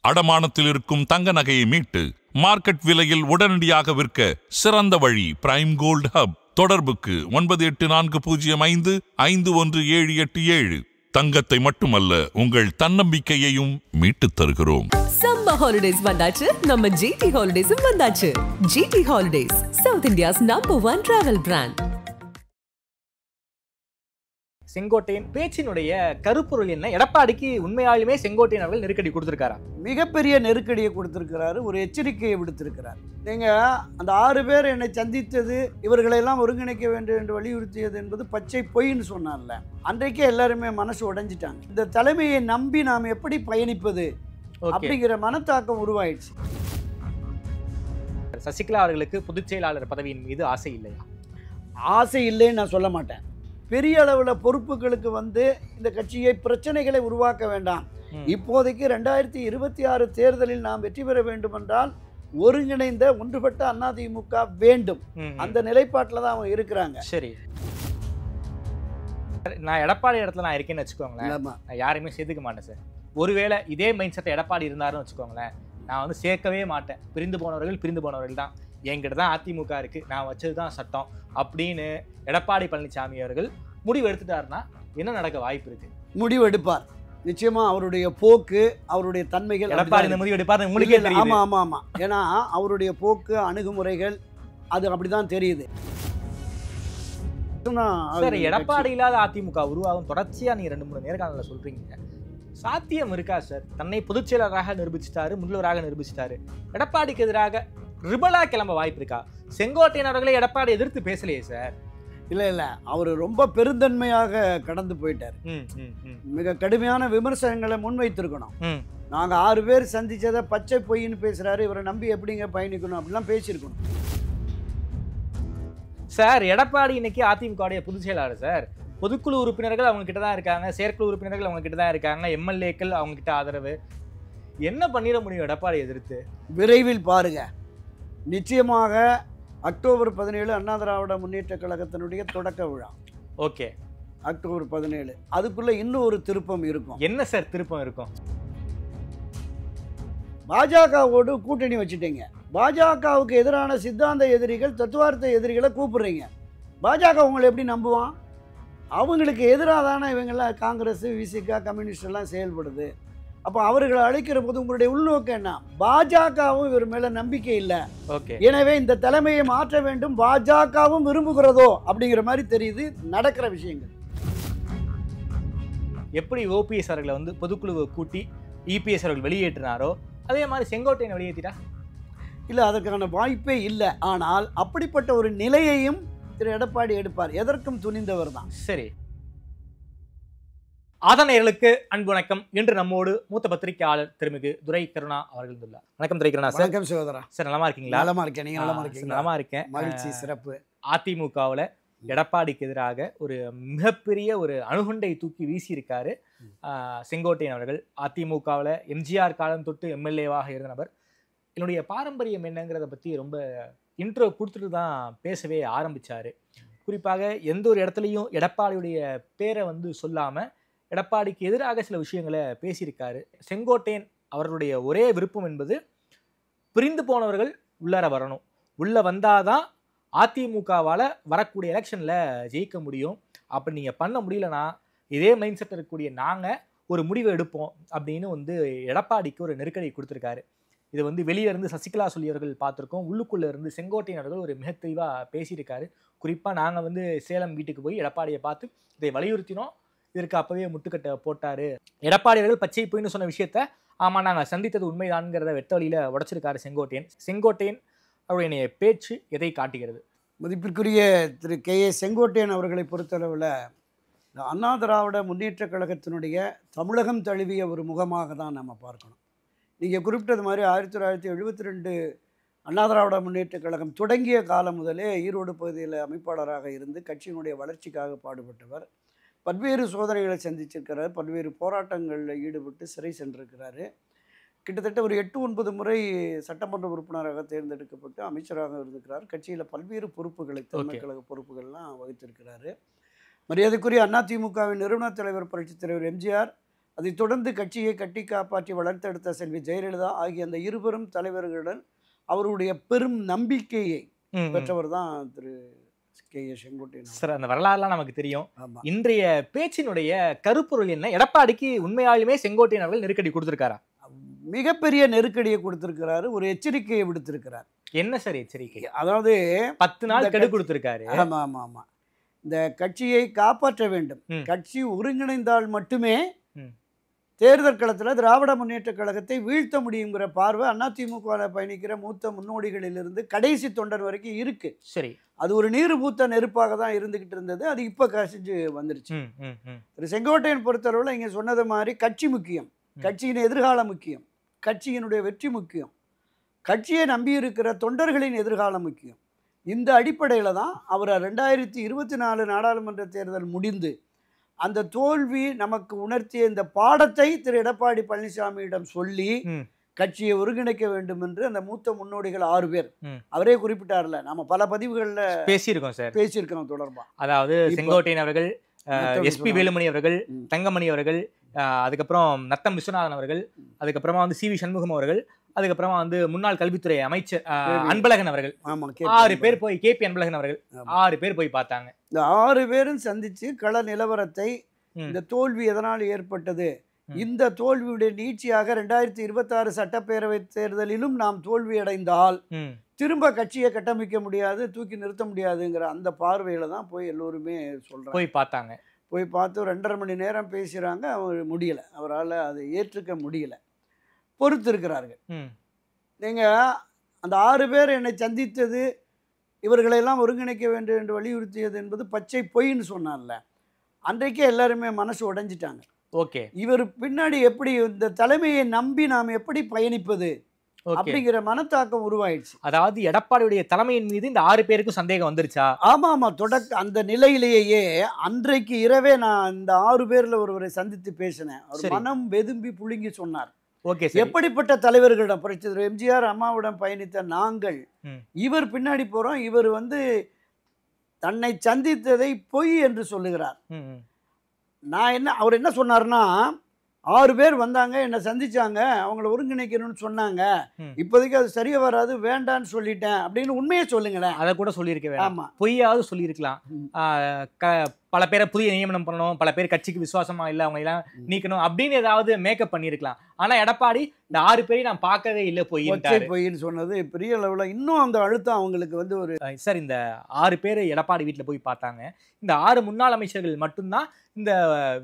அடமானத்தில் இருக்கும் தங்க நகையை மீட்டு மார்க்கெட் விலையில் உடனடியாக விற்க சிறந்த வழி பிரைம் கோல்ட் ஹப். தொடர்புக்கு 9845551787. தங்கத்தை மட்டுமல்ல, உங்கள் தன்னம்பிக்கையையும் மீட்டுத் தருகிறோம். சம்மர் ஹாலிடேஸ் வந்தாச்சு, நம்ம ஜிடி ஹாலிடேஸும் வந்தாச்சு. GT holidays, south India's number 1 travel brand. Sengottaiyan பேச்சினுடைய கருப்பொருள் என்ன? எடப்பாடிக்கு உண்மையாலுமே செங்கோட்டையன் அவர்கள் நெருக்கடி கொடுத்திருக்காரா? மிகப்பெரிய நெருக்கடியை கொடுத்திருக்கிறாரு, ஒரு எச்சரிக்கையை விடுத்திருக்கிறார். நீங்க அந்த 6 பேர் என்னை சந்தித்தது, இவர்களெல்லாம் ஒருங்கிணைக்க வேண்டும் என்று வலியுறுத்தியது என்பது பச்சை பொய்ன்னு சொன்னார்ல, அன்றைக்கே எல்லாருமே மனசு உடைஞ்சிட்டாங்க. இந்த தலைமையை நம்பி நாம் எப்படி பயணிப்பது அப்படிங்கிற மனத்தாக்கம் உருவாயிடுச்சு. சசிகலா அவர்களுக்கு பொதுச் செயலாளர் பதவியின் மீது ஆசை இல்லையா? ஆசை இல்லைன்னு நான் சொல்ல மாட்டேன். பெரிய அளவில் பொறுப்புகளுக்கு வந்து இந்த கட்சியை பிரச்சனைகளை உருவாக்க வேண்டாம். இப்போதைக்கு 2026 தேர்தலில் நாம் வெற்றி பெற வேண்டும் என்றால் ஒருங்கிணைந்த ஒன்றுபட்ட அதிமுக வேண்டும். அந்த நிலைப்பாட்டில் தான் அவங்க இருக்கிறாங்க. சரி, நான் எடப்பாடி இடத்துல நான் இருக்கேன்னு வச்சுக்கோங்களேன், நான் யாரையுமே சேர்த்துக்க மாட்டேன் சார். ஒருவேளை இதே மைண்ட் செட்டை எடப்பாடி இருந்தாருன்னு வச்சுக்கோங்களேன், நான் வந்து சேர்க்கவே மாட்டேன். பிரிந்து போனவர்கள் தான், என்கிட்ட தான் அதிமுக இருக்கு, நான் வச்சது தான் சட்டம் அப்படின்னு எடப்பாடி பழனிசாமி அவர்கள் முடிவு எடுத்துட்டாருன்னா என்ன நடக்க வாய்ப்பு இருக்கு? முடிவு எடுப்பார் நிச்சயமா. அவருடைய போக்கு, அவருடைய தன்மைகள், எடப்பாடி இந்த முடிவு எடுப்பார் உங்களுக்கே தெரியும். ஆமா ஆமா ஆமா, ஏன்னா அவருடைய போக்கு, அணுகுமுறைகள் அது அப்படிதான் தெரியுது. சரி, எடப்பாடி இல்லாத அதிமுக உருவாகும் தொடர்ச்சியா நீங்க 2-3 நேர்காணல சொல்றீங்க. சாத்தியம் இருக்கா சார்? தன்னை பொதுச் செயலராக நிரூபிச்சிட்டாரு, முதல்வராக நிரூபிச்சிட்டாரு. எடப்பாடிக்கு எதிராக ரிபலா கிளம்ப வாய்ப்பு இருக்கா? செங்கோட்டையன் அவர்களை எடப்பாடி எதிர்த்து பேசலையே சார். இல்ல அவர் ரொம்ப பெருந்தன்மையாக கடந்து போயிட்டார். மிக கடுமையான விமர்சனங்களை முன்வைத்திருக்கணும். நாங்க 6 பேர் சந்திச்சதை பச்சை பொய்ன்னு பேசுறாரு, இவரை நம்பி எப்படிங்க பயணிக்கணும் அப்படிலாம் பேசியிருக்கணும் சார். எடப்பாடி இன்னைக்கு அதிமுக பொதுச் செயலாளர் சார். பொதுக்குழு உறுப்பினர்கள் அவங்க கிட்ட தான் இருக்காங்க, செயற்குழு உறுப்பினர்கள் அவங்க கிட்ட தான் இருக்காங்க, எம்எல்ஏக்கள் அவங்க கிட்ட ஆதரவு. என்ன பண்ணிட முடியும் எடப்பாடி எதிர்த்து? விரைவில் பாருங்க, நிச்சயமாக அக்டோபர் 17 அண்ணா திராவிட முன்னேற்ற கழகத்தினுடைய தொடக்க விழா. ஓகே, அக்டோபர் 17 அதுக்குள்ள இன்னும் ஒரு திருப்பம் இருக்கும். என்ன சார் திருப்பம் இருக்கும்? பாஜகவோடு கூட்டணி வச்சுட்டீங்க, பாஜகவுக்கு எதிரான சித்தாந்த எதிரிகள், தத்துவார்த்த எதிரிகளை கூப்பிடுறீங்க. பாஜக உங்களை எப்படி நம்புவான்? அவங்களுக்கு எதிராக தானே இவங்கெல்லாம் காங்கிரஸ், விசிக, கம்யூனிஸ்ட் எல்லாம் செயல்படுது. அப்போ அவர்களை அழைக்கிற போது உங்களுடைய உள்நோக்கம் என்ன? பாஜகவும் இவர் மேல நம்பிக்கை இல்லை, எனவே இந்த தலைமையை மாற்ற வேண்டும், பாஜகவும் விரும்புகிறதோ அப்படிங்கிற மாதிரி தெரியுது நடக்கிற விஷயங்கள். எப்படி ஓபிஎஸ் அவர்களை வந்து பொதுக்குழுவை கூட்டி இபிஎஸ் அவர்கள் வெளியேற்றினாரோ அதே மாதிரி செங்கோட்டையனை வெளியேற்றிட்டா? இல்லை, அதற்கான வாய்ப்பே இல்லை. ஆனால் அப்படிப்பட்ட ஒரு நிலையையும் திரு எடப்பாடி எடுப்பார். எதற்கும் துணிந்தவர் தான். சரி, ஆதனையர்களுக்கு அன்பு வணக்கம். இன்று நம்மோடு மூத்த பத்திரிகையாளர் திருமிகு துரை கருணா அவர்கள் உள்ளார். வணக்கம் துரை கருணா சார். வணக்கம் சகோதரா. சார், நலமா இருக்கீங்களா? நலமா இருக்கேன், நீங்க நலமா இருக்கீங்க? நலமா இருக்கேன், மகிழ்ச்சி, சிறப்பு. அதிமுகவில் எடப்பாடிக்கு எதிராக ஒரு மிகப்பெரிய ஒரு அணுகுண்டை தூக்கி வீசி இருக்காரு செங்கோட்டையன் அவர்கள். அதிமுகவில் எம்ஜிஆர் காலம் தொட்டு எம்எல்ஏவாக இருந்த நபர். என்னுடைய பாரம்பரியம் என்னங்கிறத பற்றி ரொம்ப இன்ட்ரோ கொடுத்துட்டு தான் பேசவே ஆரம்பித்தார். குறிப்பாக எந்த ஒரு இடத்துலையும் எடப்பாடியுடைய பேரை வந்து சொல்லாமல் எடப்பாடிக்கு எதிராக சில விஷயங்களை பேசியிருக்காரு. செங்கோட்டையன் அவர்களுடைய ஒரே விருப்பம் என்பது பிரிந்து போனவர்கள் உள்ளார வரணும், உள்ளே வந்தாதான் அதிமுகவால் வரக்கூடிய எலெக்ஷனில் ஜெயிக்க முடியும். அப்படி நீங்கள் பண்ண முடியலன்னா இதே மைண்ட் செட் இருக்கக்கூடிய நாங்கள் ஒரு முடிவை எடுப்போம் அப்படின்னு வந்து எடப்பாடிக்கு ஒரு நெருக்கடி கொடுத்துருக்காரு. இது வந்து வெளியே இருந்து சசிகலா சொல்லியவர்கள் பார்த்துருக்கோம், உள்ளுக்குள்ளே இருந்து செங்கோட்டையன் அவர்கள் ஒரு மிக தெளிவாக பேசியிருக்காரு. குறிப்பாக நாங்கள் வந்து சேலம் வீட்டுக்கு போய் எடப்பாடியை பார்த்து இதை வலியுறுத்தினோம், இதற்கு அப்பவே முட்டுக்கட்டை போட்டாரு. எடப்பாடி அவர்கள் பச்சை பொய்ன்னு சொன்ன விஷயத்த ஆமா நாங்கள் சந்தித்தது உண்மைதான்ங்கிறத வெட்ட வழியில உடைச்சிருக்காரு செங்கோட்டையன். செங்கோட்டையன் அவருடைய பேச்சு எதை காட்டுகிறது? மதிப்பிற்குரிய திரு கே.ஏ. செங்கோட்டையன் அவர்களை பொறுத்தளவில் அண்ணா திராவிட முன்னேற்ற கழகத்தினுடைய தமிழகம் தழுவிய ஒரு முகமாக தான் நம்ம பார்க்கணும். நீங்கள் குறிப்பிட்டது மாதிரி 1972 அண்ணா திராவிட முன்னேற்ற கழகம் தொடங்கிய காலம் முதலே ஈரோடு பகுதியில் அமைப்பாளராக இருந்து கட்சியினுடைய வளர்ச்சிக்காக பாடுபட்டவர். பல்வேறு சோதனைகளை சந்திச்சிருக்கிறார், பல்வேறு போராட்டங்களில் ஈடுபட்டு சிறை சென்றிருக்கிறாரு. கிட்டத்தட்ட ஒரு 8-9 முறை சட்டமன்ற உறுப்பினராக தேர்ந்தெடுக்கப்பட்டு அமைச்சராக இருந்திருக்கிறார். கட்சியில் பல்வேறு பொறுப்புகளை, தலைமை கழக பொறுப்புகள்லாம் வகித்திருக்கிறாரு. மரியாதைக்குரிய அதிமுகவின் நிறுவன தலைவர் புரட்சித் தலைவர் எம்ஜிஆர் அதைத் தொடர்ந்து கட்சியை கட்டி காப்பாற்றி வளர்த்தெடுத்த செல்வி ஜெயலலிதா ஆகிய அந்த இருவரும் தலைவர்களுடன் அவருடைய பெரும் நம்பிக்கையை பெற்றவர் தான் திரு கே.ஏ. செங்கோட்டையன். சார், அந்த வரலாறுலாம் நமக்கு தெரியும். ஆமா. இன்றைய பேச்சினுடைய கருப்பொருள் என்ன? எடப்பாடிக்கு உண்மையாலுமே செங்கோட்டையன் அவர்கள் நெருக்கடி கொடுத்திருக்காரா? மிகப்பெரிய நெருக்கடியை கொடுத்திருக்கிறாரு, ஒரு எச்சரிக்கையை விடுத்திருக்கிறார். என்ன சார் எச்சரிக்கை? அதாவது 10 நாள் கெடு கொடுத்திருக்காரு. ஆமா ஆமா ஆமா, இந்த கட்சியை காப்பாற்ற வேண்டும், கட்சி ஒருங்கிணைந்தால் மட்டுமே தேர்தல் களத்தில் திராவிட முன்னேற்ற கழகத்தை வீழ்த்த முடியுங்கிற பார்வை அதிமுக பயணிக்கிற மூத்த முன்னோடிகளிலிருந்து கடைசி தொண்டர் வரைக்கும் இருக்கு. சரி, அது ஒரு நீர் பூத்த நெருப்பாக தான் இருந்துகிட்டு இருந்தது. அது இப்போ கசிஞ்சு வந்துருச்சு. திரு செங்கோட்டையன் பொறுத்தளவில் இங்கே சொன்னது மாதிரி கட்சி முக்கியம், கட்சியின் எதிர்காலம் முக்கியம், கட்சியினுடைய வெற்றி முக்கியம், கட்சியை நம்பியிருக்கிற தொண்டர்களின் எதிர்காலம் முக்கியம். இந்த அடிப்படையில் தான் அவர் 2024 நாடாளுமன்ற தேர்தல் முடிந்து அந்த தோல்வி நமக்கு உணர்த்திய இந்த பாடத்தை திரு எடப்பாடி பழனிசாமியிடம் சொல்லி கட்சியை ஒருங்கிணைக்க வேண்டும் என்று அந்த மூத்த முன்னோடிகள் 6 பேர் அவரே குறிப்பிட்டார்ல. நம்ம பல பதிவுகளில் பேசியிருக்கோம் தொடர்பா. அதாவது செங்கோட்டையன் அவர்கள், எஸ்பி வேலுமணி அவர்கள், தங்கமணி அவர்கள், அதுக்கப்புறம் நத்தம் விஸ்வநாதன் அவர்கள், அதுக்கப்புறமா வந்து சி.வி. சண்முகம் அவர்கள், அதுக்கப்புறமா வந்து முன்னாள் கல்வித்துறை அமைச்சர் அன்பழகன் அவர்கள், 6 பேர் போய் KP அன்பழகன் அவர்கள் 6 பேர் போய் பார்த்தாங்க. இந்த 6 பேரும் சந்திச்சு கள நிலவரத்தை, இந்த தோல்வி எதனால் ஏற்பட்டது, இந்த தோல்வியுடைய நீட்சியாக 2026 சட்டப்பேரவை தேர்தலிலும் நாம் தோல்வி அடைந்தால் திரும்ப கட்சியை கட்டமைக்க முடியாது, தூக்கி நிறுத்த முடியாதுங்கிற அந்த பார்வையில தான் போய் எல்லோருமே சொல்றாங்க. போய் பார்த்தாங்க. போய் பார்த்து 2.5 மணி நேரம் பேசுகிறாங்க. அவர் முடியலை, அவரால் அதை ஏற்றுக்க முடியல, பொறுத்து இருக்கிறார்கள். நீங்கள் அந்த 6 பேர் என்னை சந்தித்தது இவர்களெல்லாம் ஒருங்கிணைக்க வேண்டும் என்று வலியுறுத்தியது என்பது பச்சை பொய்ன்னு சொன்னார்ல, அன்றைக்கே எல்லாருமே மனசு உடைஞ்சிட்டாங்க. ஓகே, இவர் பின்னாடி எப்படி இந்த தலைமையை நம்பி நாம் எப்படி பயணிப்பது அப்படிங்கிற மனத்தாக்கம் உருவாயிடுச்சு. அதாவது எடப்பாடியுடைய தலைமையின் மீது இந்த 6 பேருக்கும் சந்தேகம் வந்துருச்சா? ஆமா ஆமா, அந்த நிலையிலேயே அன்றைக்கு இரவே நான் இந்த 6 பேர்ல ஒருவரை சந்தித்து பேசினேன். அவர் மனம் வெதும்பி புழுங்கி சொன்னார். ஓகே, எப்படிப்பட்ட தலைவர்களிடம் புரட்சி எம்ஜிஆர் அம்மாவிடம் பயணித்த நாங்கள் இவர் பின்னாடி போறோம், இவர் வந்து தன்னை சந்தித்ததை பொய் என்று சொல்லுகிறார். அவர் என்ன சொன்னார்னா, 6 பேர் வந்தாங்க, என்னை சந்திச்சாங்க, அவங்கள ஒருங்கிணைக்கணும்னு சொன்னாங்க, இப்போதைக்கு அது சரியா வராது, வேண்டான்னு சொல்லிட்டேன் அப்படின்னு உண்மையை சொல்லுங்களேன். அதை கூட சொல்லியிருக்க வேண்டாம், பொய்யாவது சொல்லியிருக்கலாம். பல பேரை புதிய நியமனம் பண்ணணும், பல பேர் கட்சிக்கு விசுவாசமா இல்லை, அவங்க எல்லாம் நீக்கணும் அப்படின்னு ஏதாவது மேக்கப் பண்ணியிருக்கலாம். ஆனா எடப்பாடி இந்த 6 பேரையும் நான் பார்க்கவே இல்லை, பொய்ன்னு சொன்னது பெரிய அளவில் இன்னும் அந்த அழுத்தம் அவங்களுக்கு வந்து ஒரு. சார், இந்த 6 பேர் எடப்பாடி வீட்டில் போய் பார்த்தாங்க. இந்த 6 முன்னாள் அமைச்சர்கள் மட்டும்தான் இந்த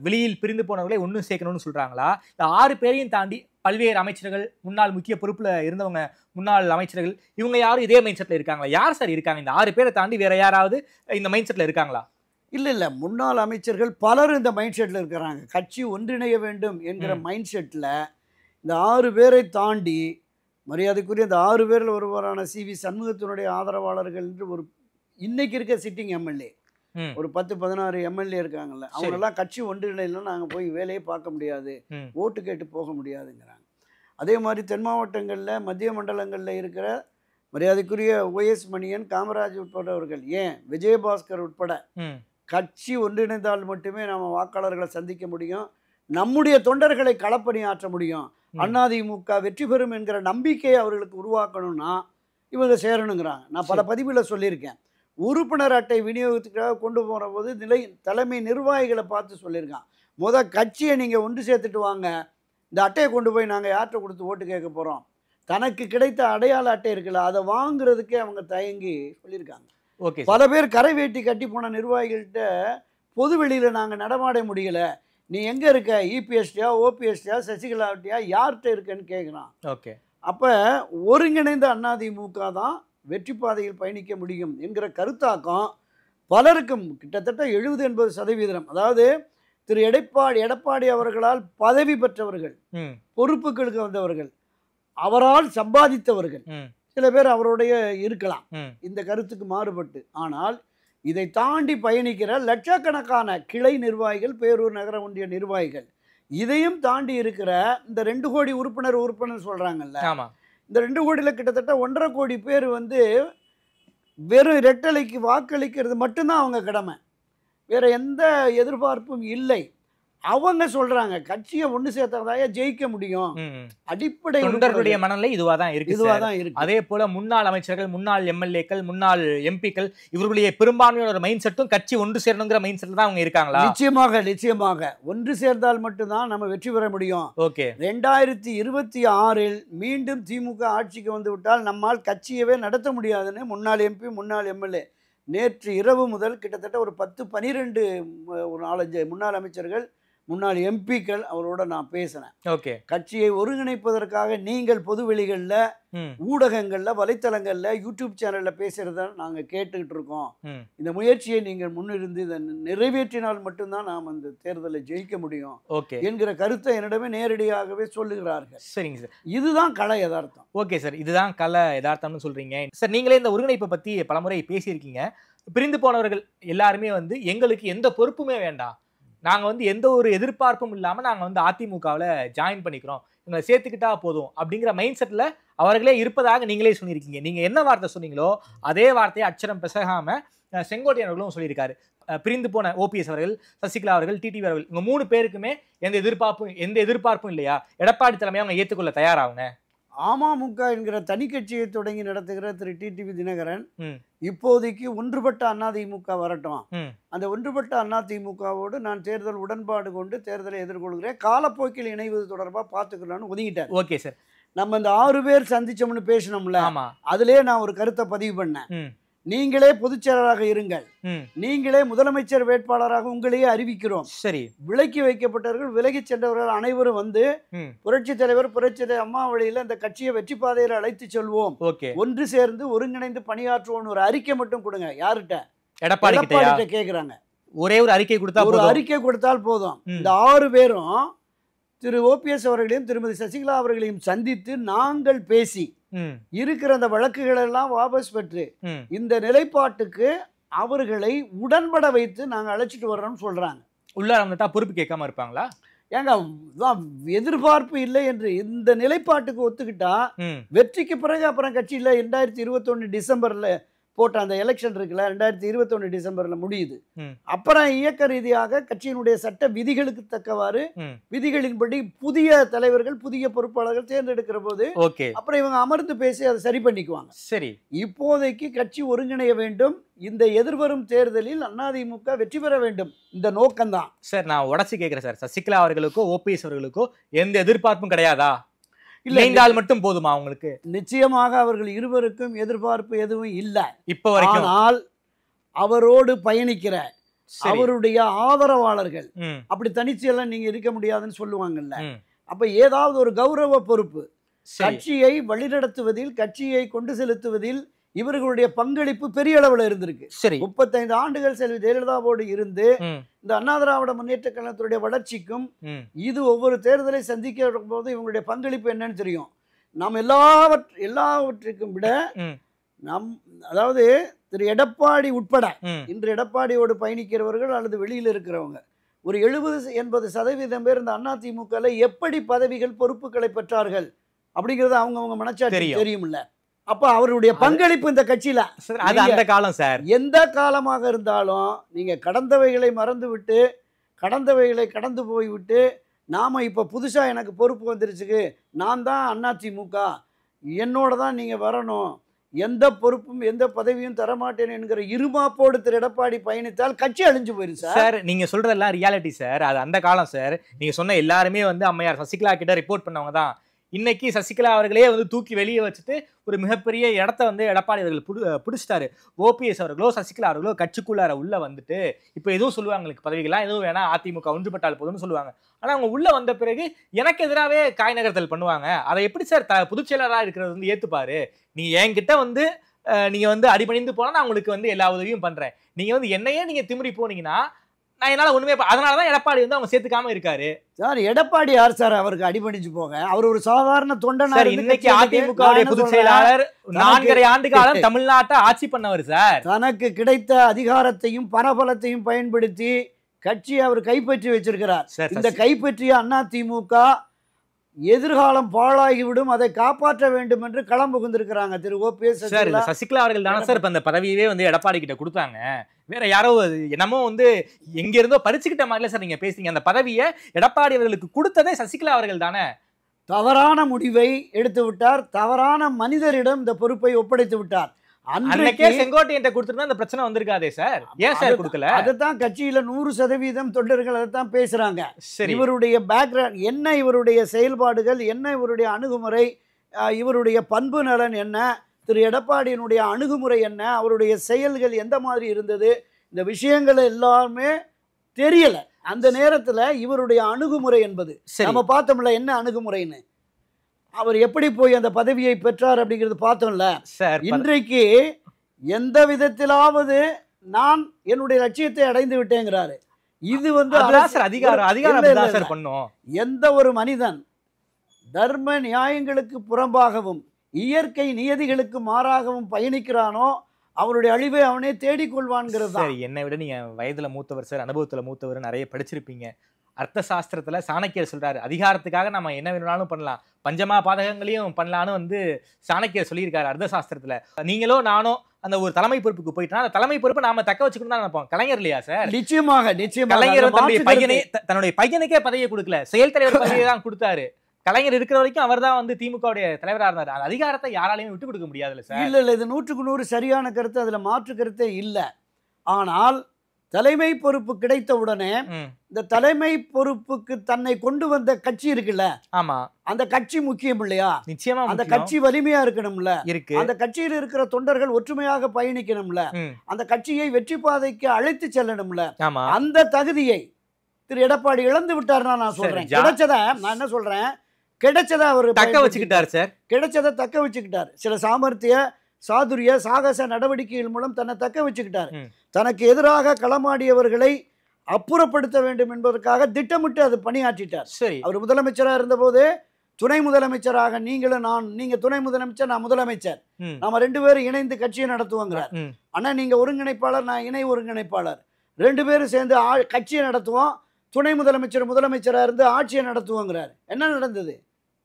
வெளியில் பிரிந்து போனவர்களை ஒன்றும் சேர்க்கணும்னு சொல்றாங்களா? இந்த 6 பேரையும் தாண்டி பல்வேறு அமைச்சர்கள், முன்னாள் முக்கிய பொறுப்புல இருந்தவங்க, முன்னாள் அமைச்சர்கள், இவங்க யாரும் இதே மைண்ட் செட்ல இருக்காங்களா? யார் சார் இருக்காங்க? இந்த 6 பேரை தாண்டி வேற யாராவது இந்த மைண்ட் செட்ல இருக்காங்களா? இல்லை, முன்னாள் அமைச்சர்கள் பலர் இந்த மைண்ட் செட்டில் இருக்கிறாங்க. கட்சி ஒன்றிணைய வேண்டும் என்கிற மைண்ட் செட்டில் இந்த 6 பேரை தாண்டி மரியாதைக்குரிய இந்த 6 பேரில் ஒருவரான சி.வி. சண்முகத்தினுடைய ஆதரவாளர்கள் என்று ஒரு இன்னைக்கு இருக்க சிட்டிங் எம்எல்ஏ ஒரு 10-16 எம்எல்ஏ இருக்காங்கல்ல, அவங்களெல்லாம் கட்சி ஒன்றிணையில நாங்கள் போய் வேலையை பார்க்க முடியாது, ஓட்டு கேட்டு போக முடியாதுங்கிறாங்க. அதே மாதிரி தென் மாவட்டங்களில் மத்திய மண்டலங்களில் இருக்கிற மரியாதைக்குரிய OS மணியன், காமராஜ் உட்பட்டவர்கள், ஏன் விஜயபாஸ்கர் உட்பட கட்சி ஒன்றிணைந்தால் மட்டுமே நம்ம வாக்காளர்களை சந்திக்க முடியும், நம்முடைய தொண்டர்களை களப்பணியாற்ற முடியும், அதிமுக வெற்றி பெறும் என்கிற நம்பிக்கையை அவர்களுக்கு உருவாக்கணும்னா இவங்க சேரணுங்கிறாங்க. நான் பல பதிவுகளை சொல்லியிருக்கேன். உறுப்பினர் அட்டை விநியோகத்துக்காக கொண்டு போகிற போது தலைமை நிர்வாகிகளை பார்த்து சொல்லியிருக்கான், கட்சியை நீங்கள் ஒன்று சேர்த்துட்டு வாங்க, இந்த அட்டையை கொண்டு போய் நாங்கள் யார்கிட்ட கொடுத்து ஓட்டு கேட்க போகிறோம், தனக்கு கிடைத்த அடையாள அட்டை இருக்குல்ல அதை வாங்குறதுக்கே அவங்க தயங்கி சொல்லியிருக்காங்க. ஓகே, பல பேர் கரை வேட்டி கட்டி போன நிர்வாகிகள்கிட்ட பொது வெளியில் நாங்கள் நடமாட முடியலை, நீ எங்கே இருக்க, இபிஎஸ்டியா ஓபிஎஸ்டியா சசிகலாவட்டியா யார்கிட்ட இருக்கன்னு கேட்குறான். ஓகே, அப்போ ஒருங்கிணைந்த அதிமுக தான் வெற்றி பாதையில் பயணிக்க முடியும் என்கிற கருத்தாக்கம் பலருக்கும் கிட்டத்தட்ட 70-80%, அதாவது திரு எடப்பாடி அவர்களால் பதவி பெற்றவர்கள், பொறுப்புகளுக்கு வந்தவர்கள், அவரால் சம்பாதித்தவர்கள், சில பேர் அவருடைய இருக்கலாம் இந்த கருத்துக்கு மாறுபட்டு. ஆனால் இதை தாண்டி பயணிக்கிற லட்சக்கணக்கான கிளை நிர்வாகிகள், பேரூர் நகர ஒன்றிய நிர்வாகிகள், இதையும் தாண்டி இருக்கிற இந்த 2 கோடி உறுப்பினர் சொல்றாங்கல்ல, இந்த 2 கோடியில் கிட்டத்தட்ட 1.5 கோடி பேர் வந்து வெறும் இரட்டலைக்கு வாக்களிக்கிறது மட்டும்தான் அவங்க கடமை, வேற எந்த எதிர்பார்ப்பும் இல்லை. அவங்க சொல்றாங்க கட்சியை ஒன்று சேர்த்தாதாய ஜெயிக்க முடியும். அடிப்படை தொண்டர்களுடைய மனநிலை இதுவாதான் இருக்கு. அதே போல முன்னாள் அமைச்சர்கள், முன்னாள் எம்எல்ஏக்கள், முன்னாள் எம்பிக்கள் இவர்களுடைய பெரும்பான்மையோட மைண்ட் செட்டும் கட்சி ஒன்று சேரணுங்கிற மைண்ட் செட் தான் அவங்க இருக்காங்களா? நிச்சயமாக ஒன்று சேர்ந்தால் மட்டும்தான் நம்ம வெற்றி பெற முடியும். ஓகே. 2026 மீண்டும் திமுக ஆட்சிக்கு வந்து விட்டால் நம்மால் கட்சியவே நடத்த முடியாதுன்னு முன்னாள் எம்பி, முன்னாள் எம்எல்ஏ நேற்று இரவு முதல் கிட்டத்தட்ட ஒரு 10-12 ஒரு 4-5 முன்னாள் அமைச்சர்கள், முன்னாள் எம்பிக்கள் அவரோட நான் பேசினேன். ஓகே. கட்சியை ஒருங்கிணைப்பதற்காக நீங்கள் பொது வெளிகளில், ஊடகங்களில், வலைத்தளங்களில், யூடியூப் சேனலில் பேசுகிறத நாங்கள் கேட்டுக்கிட்டு இருக்கோம். இந்த முயற்சியை நீங்கள் முன்னிருந்து இதை நிறைவேற்றினால் மட்டும்தான் நாம் அந்த தேர்தலை ஜெயிக்க முடியும் என்கிற கருத்தை என்னிடமே நேரடியாகவே சொல்லுகிறார்கள். சரிங்க சார், இதுதான் கள யதார்த்தம். ஓகே சார், இதுதான் கள யதார்த்தம்னு சொல்றீங்க சார். நீங்களே இந்த ஒருங்கிணைப்பை பற்றி பலமுறை பேசியிருக்கீங்க. பிரிந்து போனவர்கள் எல்லாருமே வந்து எங்களுக்கு எந்த பொறுப்புமே வேண்டாம், நாங்கள் வந்து எந்த ஒரு எதிர்பார்ப்பும் இல்லாமல் நாங்கள் வந்து அதிமுகவில் ஜாயின் பண்ணிக்கிறோம், எங்களை சேர்த்துக்கிட்டா போதும் அப்படிங்கிற மைண்ட் செட்டில் அவர்களே இருப்பதாக நீங்களே சொல்லியிருக்கீங்க. நீங்கள் என்ன வார்த்தை சொன்னீங்களோ அதே வார்த்தையை அச்சரம் பிசகாமல் செங்கோட்டையன் அவர்களும் சொல்லியிருக்காரு. பிரிந்து போன ஓபிஎஸ் அவர்கள், சசிகலா அவர்கள், டிடிவி அவர்கள், இவங்க 3 பேருக்குமே எந்த எதிர்பார்ப்பும் இல்லையா, எடப்பாடி தலைமையை அவங்க ஏற்றுக்கொள்ள தயாராகுங்க. அமமுக என்கிற தனி கட்சியை தொடங்கி நடத்துகிற திரு டிடிவி தினகரன் இப்போதைக்கு ஒன்றுபட்ட அதிமுக வரட்டும், அந்த ஒன்றுபட்ட அதிமுகவோடு நான் தேர்தல் உடன்பாடு கொண்டு தேர்தலை எதிர்கொள்கிறேன், காலப்போக்கில் இணைவது தொடர்பாக பார்த்துக்கலான்னு ஒதுங்கிட்டார். Okay sir. நம்ம இந்த 6 பேர் சந்திச்சோம்னு பேசணும்ல, அதுலயே நான் ஒரு கருத்தை பதிவு பண்ணேன். நீங்களே பொதுச்செயலராக இருங்கள், நீங்களே முதலமைச்சர் வேட்பாளராக உங்களையே அறிவிக்கிறோம். சரி. விலக்கி வைக்கப்பட்டவர்கள், விலகி சென்றவர்கள் அனைவரும் வந்து புரட்சி தலைவர் அம்மா வழியில இந்த கட்சியை வெற்றி பாதையில அழைத்து செல்வோம், ஒன்று சேர்ந்து ஒருங்கிணைந்து பணியாற்றுவோம் ஒரு அறிக்கை மட்டும் கொடுங்க. யார்கிட்ட? எடப்பாடி கேக்குறாங்க. ஒரே ஒரு அறிக்கை கொடுத்தால் போதும். இந்த 6 பேரும் திரு ஓபிஎஸ் அவர்களையும் திருமதி சசிகலா அவர்களையும் சந்தித்து நாங்கள் பேசி இருக்கிற அந்த வழக்குகள் எல்லாம் வாபஸ் பெற்று இந்த நிலைப்பாட்டுக்கு அவர்களை உடன்பட வைத்து நாங்கள் அழைச்சிட்டு வர்றோம்னு சொல்றாங்க. உள்ளார வந்துட்டா பொறுப்பு கேட்காம இருப்பாங்களா? ஏங்க எதிர்பார்ப்பு இல்லை என்று இந்த நிலைப்பாட்டுக்கு ஒத்துக்கிட்டா வெற்றிக்கு பிறகு அப்புறம் கட்சியில் 2021 டிசம்பர்ல போட்ட அந்த எலெக்ஷன் இருக்குல்ல, 2021 டிசம்பர்ல முடியுது. அப்புறம் இயக்க ரீதியாக கட்சியினுடைய சட்ட விதிகளுக்கு தக்கவாறு விதிகளின்படி புதிய தலைவர்கள், புதிய பொறுப்பாளர்கள் தேர்ந்தெடுக்கிற போது அப்புறம் இவங்க அமர்ந்து பேசி அதை சரி பண்ணிக்குவாங்க. சரி. இப்போதைக்கு கட்சி ஒருங்கிணைய வேண்டும், இந்த எதிர்வரும் தேர்தலில் அதிமுக வெற்றி பெற வேண்டும், இந்த நோக்கம்தான். சார், நான் உடச்சி கேட்கிறேன் சார், சசிகலா அவர்களுக்கோ ஓபிஎஸ் அவர்களுக்கோ எந்த எதிர்பார்ப்பும் கிடையாதா? இணைந்தால் மட்டும் போதுமா உங்களுக்கு? நிச்சயமாக அவர்கள் இருவருக்கும் எதிர்பார்ப்பு எதுவும் இல்லை இப்ப வரைக்கும். ஆனால் அவரோடு பயணிக்கிற அவருடைய ஆதரவாளர்கள் அப்படி தனிச்செல்லாம் நீங்க இருக்க முடியாதுன்னு சொல்லுவாங்கல்ல. அப்ப ஏதாவது ஒரு கௌரவ பொறுப்பு, கட்சியை வழிநடத்துவதில், கட்சியை கொண்டு செலுத்துவதில் இவர்களுடைய பங்களிப்பு பெரிய அளவில் இருந்திருக்கு. 35 ஆண்டுகள் செல்வி ஜெயலலிதாவோடு இருந்து இந்த அண்ணா திராவிட முன்னேற்ற கழகத்துடைய வளர்ச்சிக்கும் இது ஒவ்வொரு தேர்தலை சந்திக்க போது இவங்களுடைய பங்களிப்பு என்னன்னு தெரியும். நாம் எல்லாவற்றுக்கும் விட அதாவது திரு எடப்பாடி உட்பட இன்று எடப்பாடியோடு பயணிக்கிறவர்கள் அல்லது வெளியில் இருக்கிறவங்க ஒரு 70-80% பேர் இந்த அதிமுக எப்படி பதவிகள், பொறுப்புகளை பெற்றார்கள் அப்படிங்கிறது அவங்க மனச்சாட்சி தெரியும்ல. அப்ப அவருடைய பங்களிப்பு இந்த கட்சியில அந்த காலம் சார், எந்த காலமாக இருந்தாலும் நீங்க கடந்தவைகளை மறந்து விட்டு, கடந்தவைகளை கடந்து போய்விட்டு, நாம இப்ப புதுசா எனக்கு பொறுப்பு வந்துருச்சு, நான் தான் அதிமுக, என்னோட தான் நீங்க வரணும், எந்த பொறுப்பும் எந்த பதவியும் தரமாட்டேன் என்கிற இருமாப்போடு திரு எடப்பாடி பயணித்தால் கட்சி அழிஞ்சு போயிரு சார். நீங்க சொல்றதெல்லாம் ரியாலிட்டி சார், அது அந்த காலம் சார். நீங்க சொன்ன எல்லாருமே வந்து அம்மையார் சசிகலா கிட்ட ரிப்போர்ட் பண்ணவங்க தான். இன்னைக்கு சசிகலா அவர்களே வந்து தூக்கி வெளியே வச்சுட்டு ஒரு மிகப்பெரிய இடத்த வந்து எடப்பாடி அவர்கள் பிடிச்சிட்டாரு. ஓபிஎஸ் அவர்களோ சசிகலா அவர்களோ கட்சிக்குள்ளார உள்ள வந்துட்டு இப்போ எதுவும் சொல்லுவாங்க, உங்களுக்கு பதவிகள்லாம் எதுவும் வேணா, அதிமுக ஒன்றுபட்டால் போதும்னு சொல்லுவாங்க. ஆனால் அவங்க உள்ள வந்த பிறகு எனக்கு எதிராகவே காய் நகர்த்தல் பண்ணுவாங்க. அதை எப்படி சார் பொதுச் செயலராக இருக்கிறது வந்து ஏற்றுப்பாரு? நீங்க என்கிட்ட வந்து நீங்க வந்து அடிபணிந்து போனா நான் உங்களுக்கு வந்து எல்லா உதவியும் பண்றேன், நீங்க வந்து என்னையே நீங்க திமிரி போனீங்கன்னா நான் என்னால ஒண்ணுமே, அதனாலதான் எடப்பாடி வந்து அவங்க சேர்த்துக்காம இருக்காரு. சார், எடப்பாடி யார் சார் அவருக்கு அடிபணிச்சு போக? அவர் ஒரு சாதாரண தொண்டனார். இன்னைக்கு அதிமுக பொதுச் செயலாளர் 4.5 ஆண்டு காலம் தமிழ்நாட்டை ஆட்சி பண்ணவர் சார். தனக்கு கிடைத்த அதிகாரத்தையும் பணபலத்தையும் பயன்படுத்தி கட்சியை அவர் கைப்பற்றி வச்சிருக்கிறார். இந்த கைப்பற்றிய அதிமுக எதிர்காலம் பாழாகிவிடும், அதை காப்பாற்ற வேண்டும் என்று களம் புகுந்திருக்கிறாங்க திரு ஓபிஎஸ். சசிகலா அவர்கள் தானே சார் இப்ப அந்த பதவியவே வந்து எடப்பாடி கிட்ட கொடுத்தாங்க. வேற யாரோ என்னமோ வந்து எங்க இருந்தோ பறிச்சுக்கிட்ட மாதிரில சார் நீங்க பேசுறீங்க. அந்த பதவியை எடப்பாடி அவர்களுக்கு கொடுத்ததே சசிகலா அவர்கள் தானே. தவறான முடிவை எடுத்து விட்டார், தவறான மனிதரிடம் இந்த பொறுப்பை ஒப்படைத்து விட்டார். அன்னைக்கே செங்கோட்டையன் கொடுத்திருந்தா அந்த பிரச்சனை வந்திருக்காதே சார். ஏன் சார் கொடுக்கல? அதைத்தான் கட்சியில 100% தொண்டர்கள் அதைத்தான் பேசுறாங்க. இவருடைய பேக்ரவுண்ட் என்ன, இவருடைய செயல்பாடுகள் என்ன, இவருடைய அணுகுமுறை, இவருடைய பண்பு நலன் என்ன, திரு எடப்பாடியினுடைய அணுகுமுறை என்ன, அவருடைய செயல்கள் எந்த மாதிரி இருந்தது, இந்த விஷயங்கள் எல்லாமே தெரியல. அந்த நேரத்துல இவருடைய அணுகுமுறை என்பது நம்ம பார்த்தோம்ல என்ன அணுகுமுறைன்னு, அவர் எப்படி போய் அந்த பதவியை பெற்றார் அப்படிங்கிறது பார்த்தோம்ல. இன்றைக்கு எந்த விதத்திலாவது நான் என்னுடைய லட்சியத்தை அடைந்து விட்டேங்கிறாரு. இது வந்து அதிகாரம். எந்த ஒரு மனிதன் தர்ம நியாயங்களுக்கு புறம்பாகவும் இயற்கை நியதிகளுக்கு மாறாகவும் பயணிக்கிறானோ அவருடைய அழிவை அவனே தேடிக்கொள்வான்ங்கிறது. சரி, என்னை விட நீங்க வயதுல மூத்தவர் சார், அனுபவத்துல மூத்தவர், நிறைய படிச்சிருப்பீங்க. அர்த்த சாஸ்திரத்துல சாணக்கியர் சொல்றாரு, அதிகாரத்துக்காக நம்ம என்ன வேணும்னாலும் பண்ணலாம், பஞ்சமா பாதகங்களையும் பண்ணலான்னு வந்து சாணக்கியர் சொல்லியிருக்காரு அர்த்த சாஸ்திரத்துல. நீங்களோ நானோ அந்த ஒரு தலைமை பொறுப்புக்கு போயிட்டா அந்த தலைமை பொறுப்பை நாம தக்க வச்சுக்கணும் தான் நினைப்போம். கலைஞர் இல்லையா சார்? நிச்சயமாக. கலைஞர் தன்னுடைய பையனுக்கே பதவியை கொடுக்கல, செயல் தலைவர் பதவியை தான் கொடுத்தாரு. கலைஞர் இருக்கிற வரைக்கும் அவர் தான் வந்து திமுகவுடைய தலைவராக இருந்தார். அந்த அதிகாரத்தை யாராலையும் விட்டு கொடுக்க முடியாதுல்ல சார்? இல்ல, இது 100க்கு 100 சரியான கருத்து, அதுல மாற்று கருத்தே இல்லை. ஆனால் தலைமை பொறுப்பு கிடைத்த உடனே இந்த தலைமை பொறுப்புக்கு தன்னை கொண்டு வந்த கட்சி இருக்குல்ல, ஆமா, அந்த கட்சி முக்கியம் இல்லையா? நிச்சயமா. அந்த கட்சி வலிமையா இருக்கணும்ல, இருக்கு. அந்த கட்சியில் இருக்கிற தொண்டர்கள் ஒற்றுமையாக பயணிக்கணும்ல, அந்த கட்சியை வெற்றி பாதைக்கு அழைத்து செல்லணும்ல. அந்த தகுதியை திரு எடப்பாடி இழந்து விட்டார்னா நான் சொல்றேன். கிடைச்சத நான் என்ன சொல்றேன், கிடைச்சத அவர் தக்க வச்சுக்கிட்டார் சார். கிடைச்சதை தக்க வச்சுக்கிட்டார். சில சாமர்த்திய சாதுரிய சாகச நடவடிக்கைகள் மூலம் தன்னை தக்க வச்சுக்கிட்டார். தனக்கு எதிராக களமாடியவர்களை அப்புறப்படுத்த வேண்டும் என்பதற்காக திட்டமிட்டு அது பணியாற்றிட்டார். சரி, அவர் முதலமைச்சராக இருந்தபோது துணை முதலமைச்சராக நீங்க துணை முதலமைச்சர், நான் முதலமைச்சர், நாம 2 பேரும் இணைந்து கட்சியை நடத்துவோங்கிறார். ஆனா நீங்க ஒருங்கிணைப்பாளர், நான் இணை ஒருங்கிணைப்பாளர், 2 பேரும் சேர்ந்து கட்சியை நடத்துவோம், துணை முதலமைச்சராக இருந்து ஆட்சியை நடத்துவோங்கிறார். என்ன நடந்தது?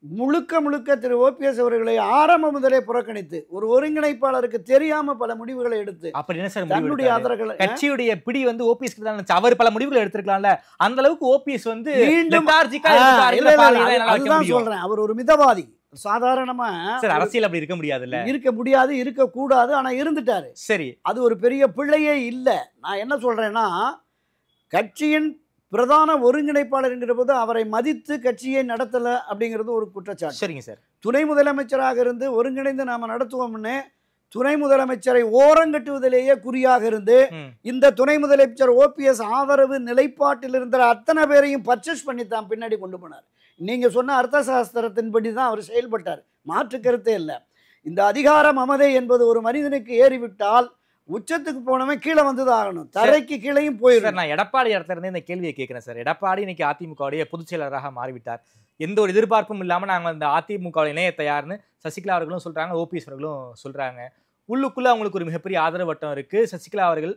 முழுக்க திரு ஓபிஎஸ் அவர்களை ஆரம்ப முதலே புறக்கணித்து ஒரு ஒருங்கிணைப்பாளருக்கு தெரியாம பல முடிவுகளை எடுத்து தன்னுடைய ஆதரவுகளை கட்சியுடைய பிடி வந்து ஓபிஎஸ் அவர் பல முடிவுகளை எடுத்திருக்கலாம்ல. அந்த அளவுக்கு ஓபிஎஸ் வந்து அதுதான் சொல்றேன், அவர் ஒரு மிதவாதி. சாதாரணமா அரசியல் அப்படி இருக்க முடியாதுல்ல, இருக்க முடியாது, இருக்க கூடாது. ஆனா இருந்துட்டாரு. சரி, அது ஒரு பெரிய பிள்ளையே இல்ல. நான் என்ன சொல்றேன்னா, கட்சியின் பிரதான ஒருங்கிணைப்பாளர் என்கிற போது அவரை மதித்து கட்சியை நடத்தல அப்படிங்கிறது ஒரு குற்றச்சாட்டு. சரிங்க சார். துணை முதலமைச்சராக இருந்து ஒருங்கிணைந்து நாம நடத்துவோம்னு துணை முதலமைச்சரை ஓரங்கட்டுவதிலேயே குறியாக இருந்து இந்த துணை முதலமைச்சர் ஓபிஎஸ் ஆதரவு நிலைப்பாட்டில் இருந்த அத்தனை பேரையும் பர்ச்சேஸ் பண்ணி தான் பின்னாடி கொண்டு போனார். நீங்க சொன்ன அர்த்த சாஸ்திரத்தின்படி தான் அவர் செயல்பட்டார், மாற்று கருத்தே இல்லை. இந்த அதிகார மமதை என்பது ஒரு மனிதனுக்கு ஏறிவிட்டால் உச்சத்துக்கு போனவன் கீழே வந்துதான் ஆகணும், தரைக்கு கீழையும் போயிடும். நான் எடப்பாடி இடத்துல இருந்து இந்த கேள்வியை கேட்கிறேன் சார். எடப்பாடி இன்னைக்கு அதிமுகவுடைய பொதுச் செயலராக மாறிவிட்டார். எந்த ஒரு எதிர்பார்ப்பும் இல்லாமல் நாங்கள் இந்த அதிமுக இணைய தயார்னு சசிகலா அவர்களும் சொல்றாங்க, ஓபிஎஸ் அவர்களும் சொல்றாங்க. உள்ளுக்குள்ள அவங்களுக்கு ஒரு மிகப்பெரிய ஆதரவு வட்டம் இருக்கு. சசிகலா அவர்கள்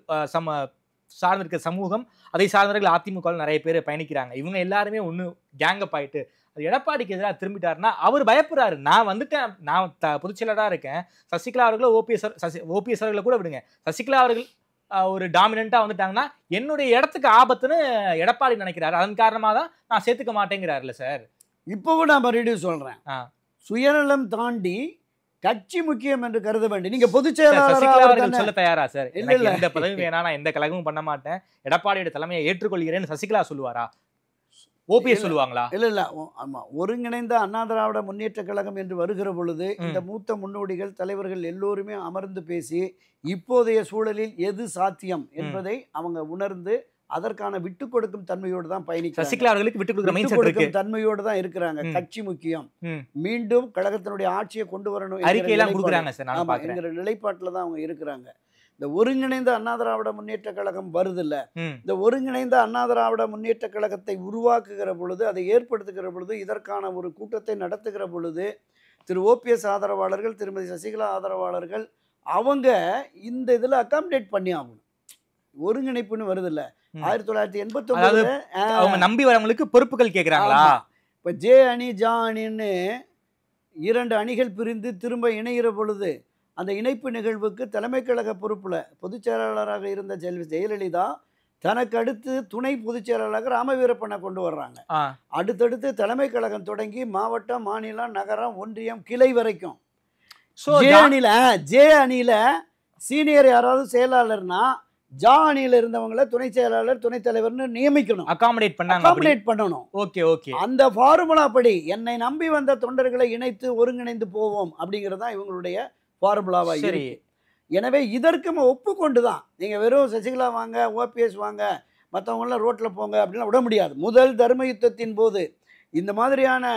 சார்ந்திருக்க சமூகம், அதை சார்ந்தவர்கள் அதிமுகவில் நிறைய பேர் பயணிக்கிறாங்க. இவங்க எல்லாருமே ஒன்று கேங்கப் ஆயிட்டு எடப்பாடிக்கு எதிராக திரும்பிட்டாருன்னா அவர் பயப்படுறாரு. நான் வந்துட்டேன், நான் பொதுச் செயலராக இருக்கேன், சசிகலா அவர்களும் ஓபிஎஸ் அவர்களை கூட விடுங்க, சசிகலா அவர்கள் ஒரு டாமினண்டா வந்துட்டாங்கன்னா என்னுடைய இடத்துக்கு ஆபத்துன்னு எடப்பாடி நினைக்கிறாரு. அதன் காரணமாக தான் நான் சேர்த்துக்க மாட்டேங்கிறாருல்ல சார். இப்பவும் நான் மறுபடியும் சொல்றேன், சுயநலம் தாண்டி கட்சி முக்கியம் என்று கருத வேண்டும். நீங்க பொதுச் செயலாளர் சொல்ல தயாரா சார்? இல்ல, இந்த பதவி வேணா, நான் எந்த கழகமும் பண்ண மாட்டேன், எடப்பாடியோட தலைமையை ஏற்றுக்கொள்கிறேன்னு சசிகலா சொல்லுவாரா? ஓபிஎஸ் சொல்லுவாங்களா? இல்ல, ஆமா, ஒருங்கிணைந்த அண்ணா திராவிட முன்னேற்ற கழகம் என்று வருகிற பொழுது இந்த மூத்த முன்னோடிகள் தலைவர்கள் எல்லோருமே அமர்ந்து பேசி இப்போதைய சூழலில் எது சாத்தியம் என்பதை அவங்க உணர்ந்து அதற்கான விட்டு கொடுக்கும் தன்மையோடு தான் பயணிக்கிறாங்க. சசிகலா அவர்களுக்கு விட்டு கொடுக்கும் தன்மையோடு தான் இருக்கிறாங்க. கட்சி முக்கியம், மீண்டும் கழகத்தினுடைய ஆட்சியை கொண்டு வரணும் என்கிற நிலைப்பாட்டில் தான் அவங்க இருக்கிறாங்க. இந்த ஒருங்கிணைந்த அண்ணா திராவிட முன்னேற்ற கழகம் வருது இல்ல, இந்த ஒருங்கிணைந்த அண்ணா திராவிட முன்னேற்ற கழகத்தை உருவாக்குகிற பொழுது, அதை ஏற்படுத்துகிற பொழுது, இதற்கான ஒரு கூட்டத்தை நடத்துகிற பொழுது திரு ஓபிஎஸ் ஆதரவாளர்கள், திருமதி சசிகலா ஆதரவாளர்கள் அவங்க இந்த இதுல அகாமடேட் பண்ணி ஆகணும். ஒருங்கிணைப்புன்னு வருது இல்ல, 1989 அவங்க நம்பி வரவங்களுக்கு பொறுப்புகள் கேட்கிறாங்களா? இப்ப ஜே அணி ஜா அணின்னு 2 அணிகள் பிரிந்து திரும்ப இணைகிற பொழுது அந்த இணைப்பு நிகழ்வுக்கு தலைமை கழக பொறுப்பில் பொதுச் செயலாளராக இருந்த ஜெயலலிதா தனக்கு அடுத்து துணை பொதுச் செயலாளராக ராமவீரப்பனை கொண்டு வர்றாங்க. அடுத்தடுத்து தலைமை கழகம் தொடங்கி மாவட்டம், மாநிலம், நகரம், ஒன்றியம், கிளை வரைக்கும் ஜே அணியில சீனியர் யாராவது செயலாளர்னா ஜா அணியில இருந்தவங்கள துணை செயலாளர், துணைத் தலைவர்னு நியமிக்கணும், அகாமடேட் பண்ணணும். அந்த ஃபார்முலா படி என்னை நம்பி வந்த தொண்டர்களை இணைத்து ஒருங்கிணைந்து போவோம் அப்படிங்கிறது தான் இவங்களுடைய ஃபார்முலாவா இருக்கு. எனவே இதற்கு ஒப்புக்கொண்டு தான் நீங்கள் வெறும் சசிகலா வாங்க, ஓபிஎஸ் வாங்க, மற்றவங்களாம் ரோட்டில் போங்க அப்படின்லாம் விட முடியாது. முதல் தர்ம யுத்தத்தின் போது இந்த மாதிரியான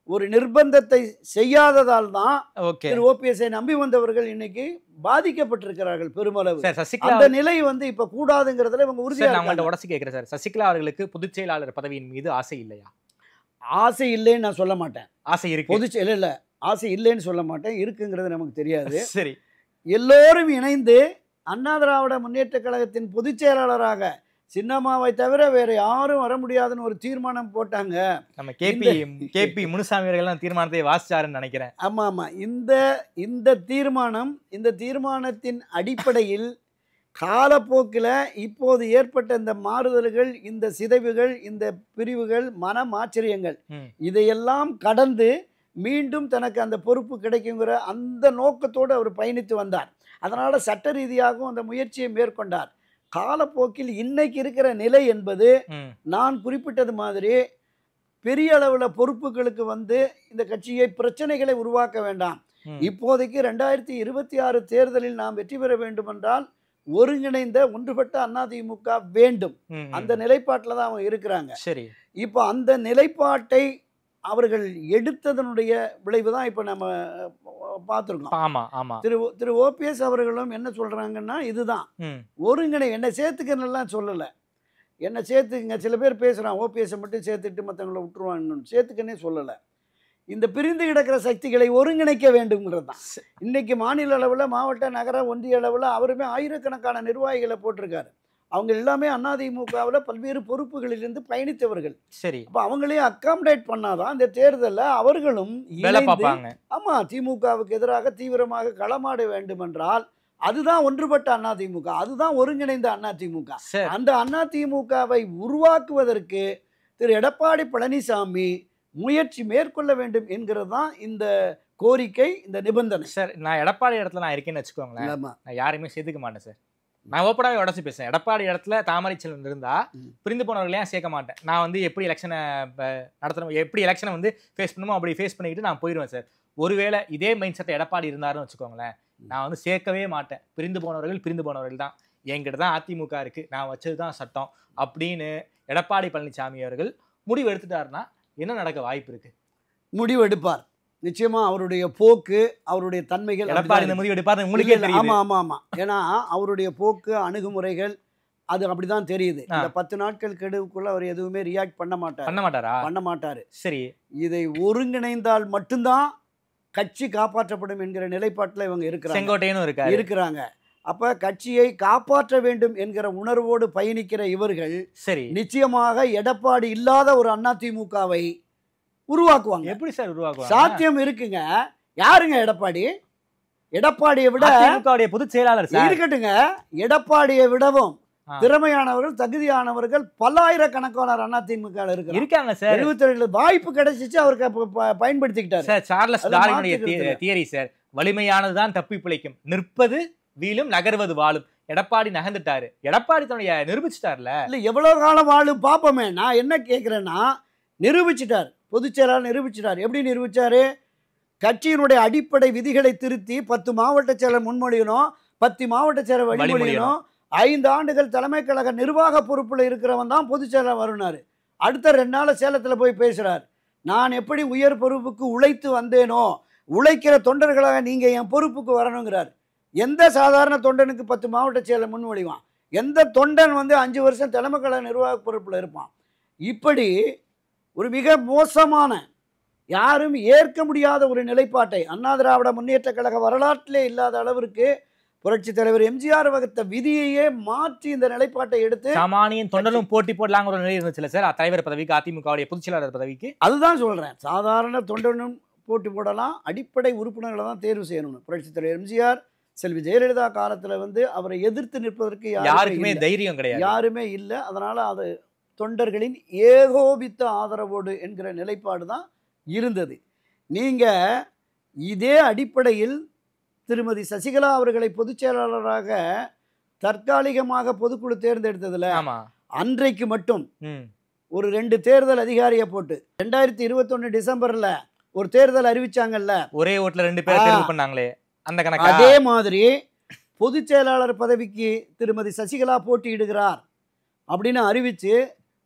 ஒரு நிர்பந்தத்தை செய்யாததால் தான் திரு ஓபிஎஸ்ஐ நம்பி வந்தவர்கள் இன்னைக்கு பாதிக்கப்பட்டிருக்கிறார்கள் பெருமளவு. அந்த நிலை இப்ப கூடாதுங்கிறதுல இவங்க உறுதியாக உடச்சு கேட்கிறேன் சார். சசிகலா அவர்களுக்கு பொதுச் செயலாளர் பதவியின் மீது ஆசை இல்லையா? ஆசை இல்லைன்னு நான் சொல்ல மாட்டேன். ஆசை இருக்கு. பொதுச் இல்ல ஆசை இல்லைன்னு சொல்ல மாட்டேன், இருக்குங்கிறது நமக்கு தெரியாது. சரி, எல்லோரும் இணைந்து அண்ணா திராவிட முன்னேற்ற கழகத்தின் பொதுச் செயலாளராக சின்னம்மாவை தவிர வேற யாரும் வர முடியாதுன்னு ஒரு தீர்மானம் போட்டாங்க. நம்ம கேபி முனுசாமி அவர்கள் தீர்மானத்தை வாசிச்சாருன்னு நினைக்கிறேன். ஆமா ஆமா, இந்த தீர்மானத்தின் அடிப்படையில் காலப்போக்கில் இப்போது ஏற்பட்ட இந்த மாறுதல்கள், இந்த சிதைவுகள், இந்த பிரிவுகள், மனமாச்சரியங்கள் இதையெல்லாம் கடந்து மீண்டும் தனக்கு அந்த பொறுப்பு கிடைக்குங்கிற அந்த நோக்கத்தோடு அவர் பயணித்து வந்தார். அதனால் சட்ட ரீதியாகவும் அந்த முயற்சியை மேற்கொண்டார். காலப்போக்கில் இன்னைக்கு இருக்கிற நிலை என்பது நான் குறிப்பிட்டது மாதிரி பெரிய அளவில் பொறுப்புகளுக்கு இந்த கட்சியை பிரச்சனைகளை உருவாக்க வேண்டாம். இப்போதைக்கு 2026 தேர்தலில் நாம் வெற்றி பெற வேண்டும் என்றால் ஒருங்கிணைந்த ஒன்றுபட்ட அதிமுக வேண்டும். அந்த நிலைப்பாட்டில் தான் அவங்க இருக்கிறாங்க. சரி, இப்போ அந்த நிலைப்பாட்டை அவர்கள் எடுத்ததனுடைய விளைவு தான் இப்போ நம்ம பார்த்துருக்கோம். ஆமா ஆமா, திரு ஓபிஎஸ் அவர்களும் என்ன சொல்றாங்கன்னா, இதுதான் ஒருங்கிணை, என்னை சேர்த்துக்கன்னெல்லாம் சொல்லலை, என்னை சேர்த்துக்குங்க. சில பேர் பேசுகிறான் ஓபிஎஸ்ஸை மட்டும் சேர்த்துட்டு மற்றவங்களை விட்டுருவான்னு, சேர்த்துக்கன்னே சொல்லலை. இந்த பிரிந்து கிடக்கிற சக்திகளை ஒருங்கிணைக்க வேண்டும்ங்கிறது தான். இன்னைக்கு மாநில அளவில், மாவட்ட, நகர, ஒன்றிய அளவில் அவருமே ஆயிரக்கணக்கான நிர்வாகிகளை போட்டிருக்காரு. அவங்க எல்லாமே அதிமுகவில் பல்வேறு பொறுப்புகளிலிருந்து பயணித்தவர்கள். சரி, அப்போ அவங்களையும் அக்காமடேட் பண்ணாதான் இந்த தேர்தலில் அவர்களும் ஆமா திமுகவுக்கு எதிராக தீவிரமாக களமாட வேண்டும் என்றால் அதுதான் ஒன்றுபட்ட அதிமுக, அதுதான் ஒருங்கிணைந்த அதிமுக. அந்த அதிமுகவை உருவாக்குவதற்கு திரு எடப்பாடி பழனிசாமி முயற்சி மேற்கொள்ள வேண்டும் என்கிறது தான் இந்த கோரிக்கை, இந்த நிபந்தனை. சார், நான் எடப்பாடி இடத்துல நான் இருக்கேன்னு வச்சுக்கோங்களேன், நான் யாரையுமே சேர்த்துக்க மாட்டேன் சார். நான் ஓப்பனாகவே உடச்சு பேசுகிறேன். எடப்பாடி இடத்துல தாமரை செல்வன் இருந்தால் பிரிந்து போனவர்களையும் சேர்க்க மாட்டேன். நான் எப்படி எலெக்ஷனை நடத்தணும், எப்படி எலெக்ஷனை ஃபேஸ் பண்ணணுமோ அப்படி ஃபேஸ் பண்ணிக்கிட்டு நான் போயிடுவேன் சார். ஒருவேளை இதே மைண்ட் செட்டை எடப்பாடி இருந்தாருன்னு வச்சுக்கோங்களேன், நான் சேர்க்கவே மாட்டேன். பிரிந்து போனவர்கள் தான், என்கிட்ட தான் அதிமுக இருக்குது, நான் வச்சது தான் சட்டம் அப்படின்னு எடப்பாடி பழனிசாமி அவர்கள் முடிவு எடுத்துட்டாருன்னா என்ன நடக்க வாய்ப்பு இருக்குது? முடிவு எடுப்பார் நிச்சயமா. அவருடைய போக்கு, அவருடைய தன்மைகள் முடிவு எடுப்பார் உங்களுக்கே தெரியும். ஆமா ஆமா ஆமா, ஏன்னா அவருடைய போக்கு, அணுகுமுறைகள் அது அப்படிதான் தெரியுது. இந்த 10 நாட்கள் கெடுவுக்குள்ள அவர் எதுவுமே ரியாக்ட் பண்ண மாட்டாரு. சரி, இதை ஒருங்கிணைந்தால் மட்டும்தான் கட்சி காப்பாற்றப்படும் என்கிற நிலைப்பாட்டில் இவங்க இருக்கிறாங்க. அப்ப கட்சியை காப்பாற்ற வேண்டும் என்கிற உணர்வோடு பயணிக்கிற இவர்கள் சரி நிச்சயமாக எடப்பாடி இல்லாத ஒரு அதிமுகவை உருவாக்குவாங்க. எப்படி சார் உருவாக்குவாங்க? சாத்தியம் இருக்குங்க. யாருங்க எடப்பாடி? எடப்பாடியை விட பொதுச் செயலாளர் இருக்கட்டுங்க. எடப்பாடியை விடவும் திறமையானவர்கள், தகுதியானவர்கள் பல்லாயிரக்கணக்கான அதிமுக இருக்காங்க சார். 77 வாய்ப்பு கிடைச்சிச்சு, அவருக்கு பயன்படுத்திக்கிட்டாரு சார். சார்லஸ் டார்வினுடைய தியரி சார், வலிமையானதுதான் தப்பி பிழைக்கும், நிற்பது வீழும், நகர்வது வாழும். எடப்பாடி நகர்ந்துட்டாரு, எடப்பாடி தன்னுடைய நிரூபிச்சுட்டார்ல. இல்ல எவ்வளவு காலம் வாழும் பாப்போமே. நான் என்ன கேட்கிறேன்னா, நிரூபிச்சுட்டார், பொதுச் செயலாளர் நிரூபிச்சிட்டார். எப்படி நிரூபிச்சாரு? கட்சியினுடைய அடிப்படை விதிகளை திருத்தி 10 மாவட்ட செயலர் முன்மொழியணும், 10 மாவட்ட செயலர் வழிமொழியணும். 5 ஆண்டுகள் தலைமை கழக நிர்வாக பொறுப்புல இருக்கிறவன் தான் பொதுச் செயலர் வருனாரு. அடுத்த 2 நாள் சேலத்தில் போய் பேசுறார். நான் எப்படி உயர் பொறுப்புக்கு உழைத்து வந்தேனோ, உழைக்கிற தொண்டர்களாக நீங்க என் பொறுப்புக்கு வரணுங்கிறார். எந்த சாதாரண தொண்டனுக்கு 10 மாவட்ட செயலர் முன்மொழிவான்? எந்த தொண்டன் 5 வருஷம் தலைமை கழக நிர்வாக பொறுப்புல இருப்பான்? இப்படி ஒரு மிக மோசமான, யாரும் ஏற்க முடியாத ஒரு நிலைப்பாட்டை அண்ணா திராவிட முன்னேற்ற கழக வரலாற்றிலே இல்லாத அளவிற்கு புரட்சி தலைவர் எம்ஜிஆர் வகுத்த விதியையே மாற்றி இந்த நிலைப்பாட்டை எடுத்து சாமானியன் தொண்டரும் போட்டி போடலாங்கிற ஒரு நிலை இருந்துச்சுல சார் தலைவர் பதவிக்கு, அதிமுகவுடைய பொதுச் செயலாளர் பதவிக்கு. அதுதான் சொல்றேன், சாதாரண தொண்டனும் போட்டி போடலாம், அடிப்படை உறுப்பினர்களை தான் தேர்வு செய்யணும்னு. புரட்சித் தலைவர் எம்ஜிஆர், செல்வி ஜெயலலிதா காலத்தில் வந்து அவரை எதிர்த்து நிற்பதற்கு யாருக்குமே தைரியம் கிடையாது, யாருமே இல்லை. அதனால் அது தொண்டர்களின் ஏகோபித்த ஆதரவோடு என்கிற நிலைப்பாடு தான் இருந்தது. நீங்கள் இதே அடிப்படையில் திருமதி சசிகலா அவர்களை பொதுச் செயலாளராக தற்காலிகமாக பொதுக்குழு தேர்ந்தெடுத்ததில் அன்றைக்கு மட்டும் ஒரு 2 தேர்தல் அதிகாரியை போட்டு 2021 டிசம்பரில் ஒரு தேர்தல் அறிவிச்சாங்கல்ல, ஒரே ஓட்டுல 2 பேர் தேர்வு பண்ணாங்களே, அந்த கணக்கு. அதே மாதிரி பொதுச் செயலாளர் பதவிக்கு திருமதி சசிகலா போட்டியிடுகிறார் அப்படின்னு அறிவித்து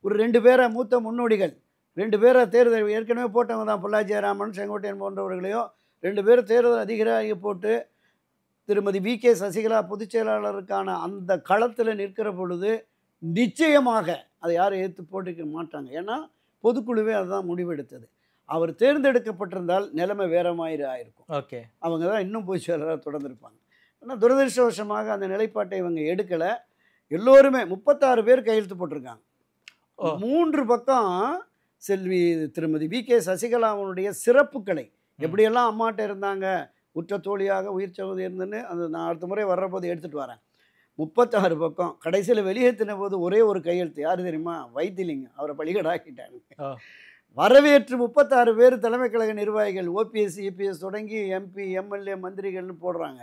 ஒரு 2 பேரை மூத்த முன்னோடிகள் 2 பேரை தேர்தல் ஏற்கனவே போட்டவங்க தான், பொள்ளாச்சி ஜெயராமன், செங்கோட்டையன் போன்றவர்களையோ 2 பேர் தேர்தல் அதிகாரியை போட்டு திருமதி VK சசிகலா பொதுச் செயலாளருக்கான அந்த களத்தில் நிற்கிற பொழுது நிச்சயமாக அதை யாரும் ஏற்று போட்டிக்க மாட்டாங்க. ஏன்னா பொதுக்குழுவே அதுதான் முடிவெடுத்தது. அவர் தேர்ந்தெடுக்கப்பட்டிருந்தால் நிலைமை வேற மாதிரி ஆயிருக்கும். ஓகே, அவங்க தான் இன்னும் பொதுச் செயலாளராக தொடர்ந்துருப்பாங்க. ஆனால் துரதிருஷ்டவசமாக அந்த நிலைப்பாட்டை இவங்க எடுக்கலை. எல்லோருமே 36 பேர் கையெழுத்து போட்டிருக்காங்க. 3 பக்கம் செல்வி திருமதி VK சசிகலாவுடைய சிறப்புகளை எப்படியெல்லாம் அம்மாட்ட இருந்தாங்க, உற்ற தோழியாக உயிர் சகோதரி இருந்துன்னு அந்த நான் அடுத்த முறை வர்றபோது எடுத்துகிட்டு வரேன். 36 பக்கம். கடைசியில் வெளியேற்றின போது ஒரே ஒரு கையெழுத்து, யார் தெரியுமா? வைத்திலிங்கம். அவரை பலிகடாக்கிட்டாங்க. வரவேற்று 36 பேர் தலைமை கழக நிர்வாகிகள், OPS EPS தொடங்கி MP MLA மந்திரிகள்னு போடுறாங்க.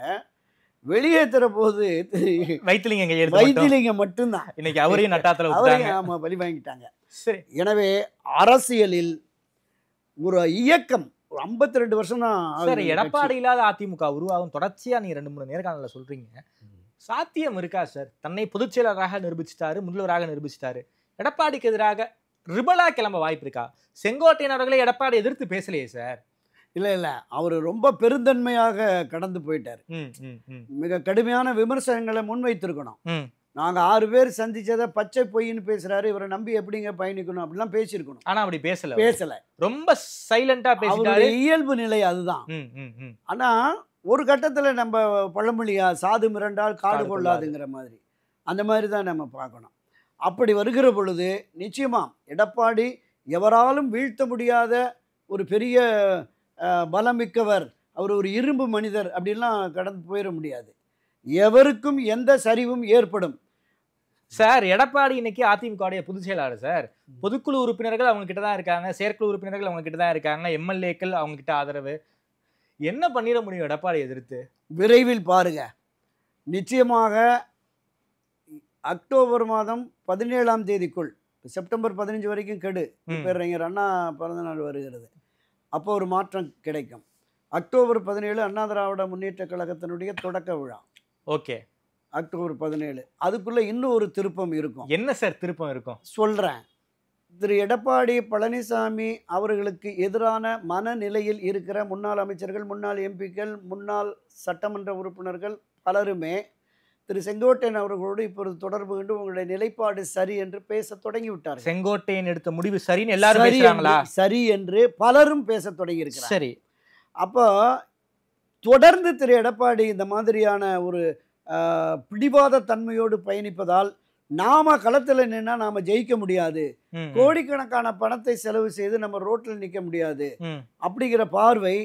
வெளியேற்றுற போது வைத்திலிங்கம் மட்டும்தான். இன்னைக்கு அவரையும் நட்டாத்துல ஆமாம், பலி வாங்கிட்டாங்க. சரி, எனவே அரசியலில் ஒரு இயக்கம் 52 வருஷம் தான். சரி, எடப்பாடி இல்லாத அதிமுக உருவாகும் தொடர்ச்சியா நீ 2-3 நேர்காணல சொல்றீங்க. சாத்தியம் இருக்கா சார்? தன்னை பொதுச் செயலராக நிரூபிச்சிட்டாரு, முதல்வராக நிரூபிச்சிட்டாரு. எடப்பாடிக்கு எதிராக ரிபலா கிளம்ப வாய்ப்பு இருக்கா? செங்கோட்டையன் அவர்களை எடப்பாடி எதிர்த்து பேசலையே சார். இல்லை, அவர் ரொம்ப பெருந்தன்மையாக கடந்து போயிட்டார். மிக கடுமையான விமர்சனங்களை முன்வைத்திருக்கணும். நாங்கள் 6 பேர் சந்திச்சதை பச்சை பொய்ன்னு பேசுறாரு, இவரை நம்பி எப்படிங்க பயணிக்கணும் அப்படிலாம் பேசியிருக்கணும். ஆனா அப்படி பேசல, ரொம்ப சைலண்டா பேசிட்டாரு. இயல்பு நிலை அதுதான். ஆனா ஒரு கட்டத்தில் நம்ம பழமொழியா சாது மிரண்டால் காடு கொள்ளாதுங்கிற மாதிரி, அந்த மாதிரி தான் நம்ம பார்க்கணும். அப்படி வருகிற பொழுது நிச்சயமா எடப்பாடி எவராலும் வீழ்த்த முடியாத ஒரு பெரிய பலமிக்கவர், அவர் ஒரு இரும்பு மனிதர் அப்படின்லாம் கடந்து போயிட முடியாது. எவருக்கும் எந்த சரிவும் ஏற்படும் சார். எடப்பாடி இன்னைக்கு அதிமுக பொதுச் செயலாளர் சார். பொதுக்குழு உறுப்பினர்கள் அவங்க கிட்ட தான் இருக்காங்க, செயற்குழு உறுப்பினர்கள் அவங்க கிட்ட தான் இருக்காங்க, MLAக்கள் அவங்க கிட்ட ஆதரவு. என்ன பண்ணிட முடியும் எடப்பாடி எதிர்த்து? விரைவில் பாருங்க, நிச்சயமாக அக்டோபர் மாதம் 17ஆம் தேதிக்குள், செப்டம்பர் 15 வரைக்கும் கெடு, பேரறிஞர் அண்ணா பிறந்தநாள் வருகிறது, அப்போ ஒரு மாற்றம் கிடைக்கும். அக்டோபர் 17 அண்ணா திராவிட முன்னேற்ற கழகத்தினுடைய தொடக்க விழா. ஓகே, அக்டோபர் 17 அதுக்குள்ள இன்னும் ஒரு திருப்பம் இருக்கும். என்ன சார் திருப்பம் இருக்கும் சொல்றேன். திரு எடப்பாடி பழனிசாமி அவர்களுக்கு எதிரான மனநிலையில் இருக்கிற முன்னாள் அமைச்சர்கள், முன்னாள் எம்பிக்கள், முன்னாள் சட்டமன்ற உறுப்பினர்கள் பலருமே திரு செங்கோட்டையன் அவர்களோடு இப்பொழுது தொடர்பு கொண்டு உங்களுடைய நிலைப்பாடு சரி என்று பேச தொடங்கி விட்டார். செங்கோட்டையன் எடுத்த முடிவு சரின்னு எல்லாரும் பேசுறாங்களா? சரி என்று பலரும் பேச தொடங்கி இருக்கிறார். சரி, அப்போ தொடர்ந்து திரு எடப்பாடி இந்த மாதிரியான ஒரு பிடிவாத தன்மையோடு பயணிப்பதால் நாம களத்தில் நின்னா நாம ஜெயிக்க முடியாது, கோடிக்கணக்கான பணத்தை செலவு செய்து நம்ம ரோட்டில் நிற்க முடியாது அப்படிங்கிற பார்வை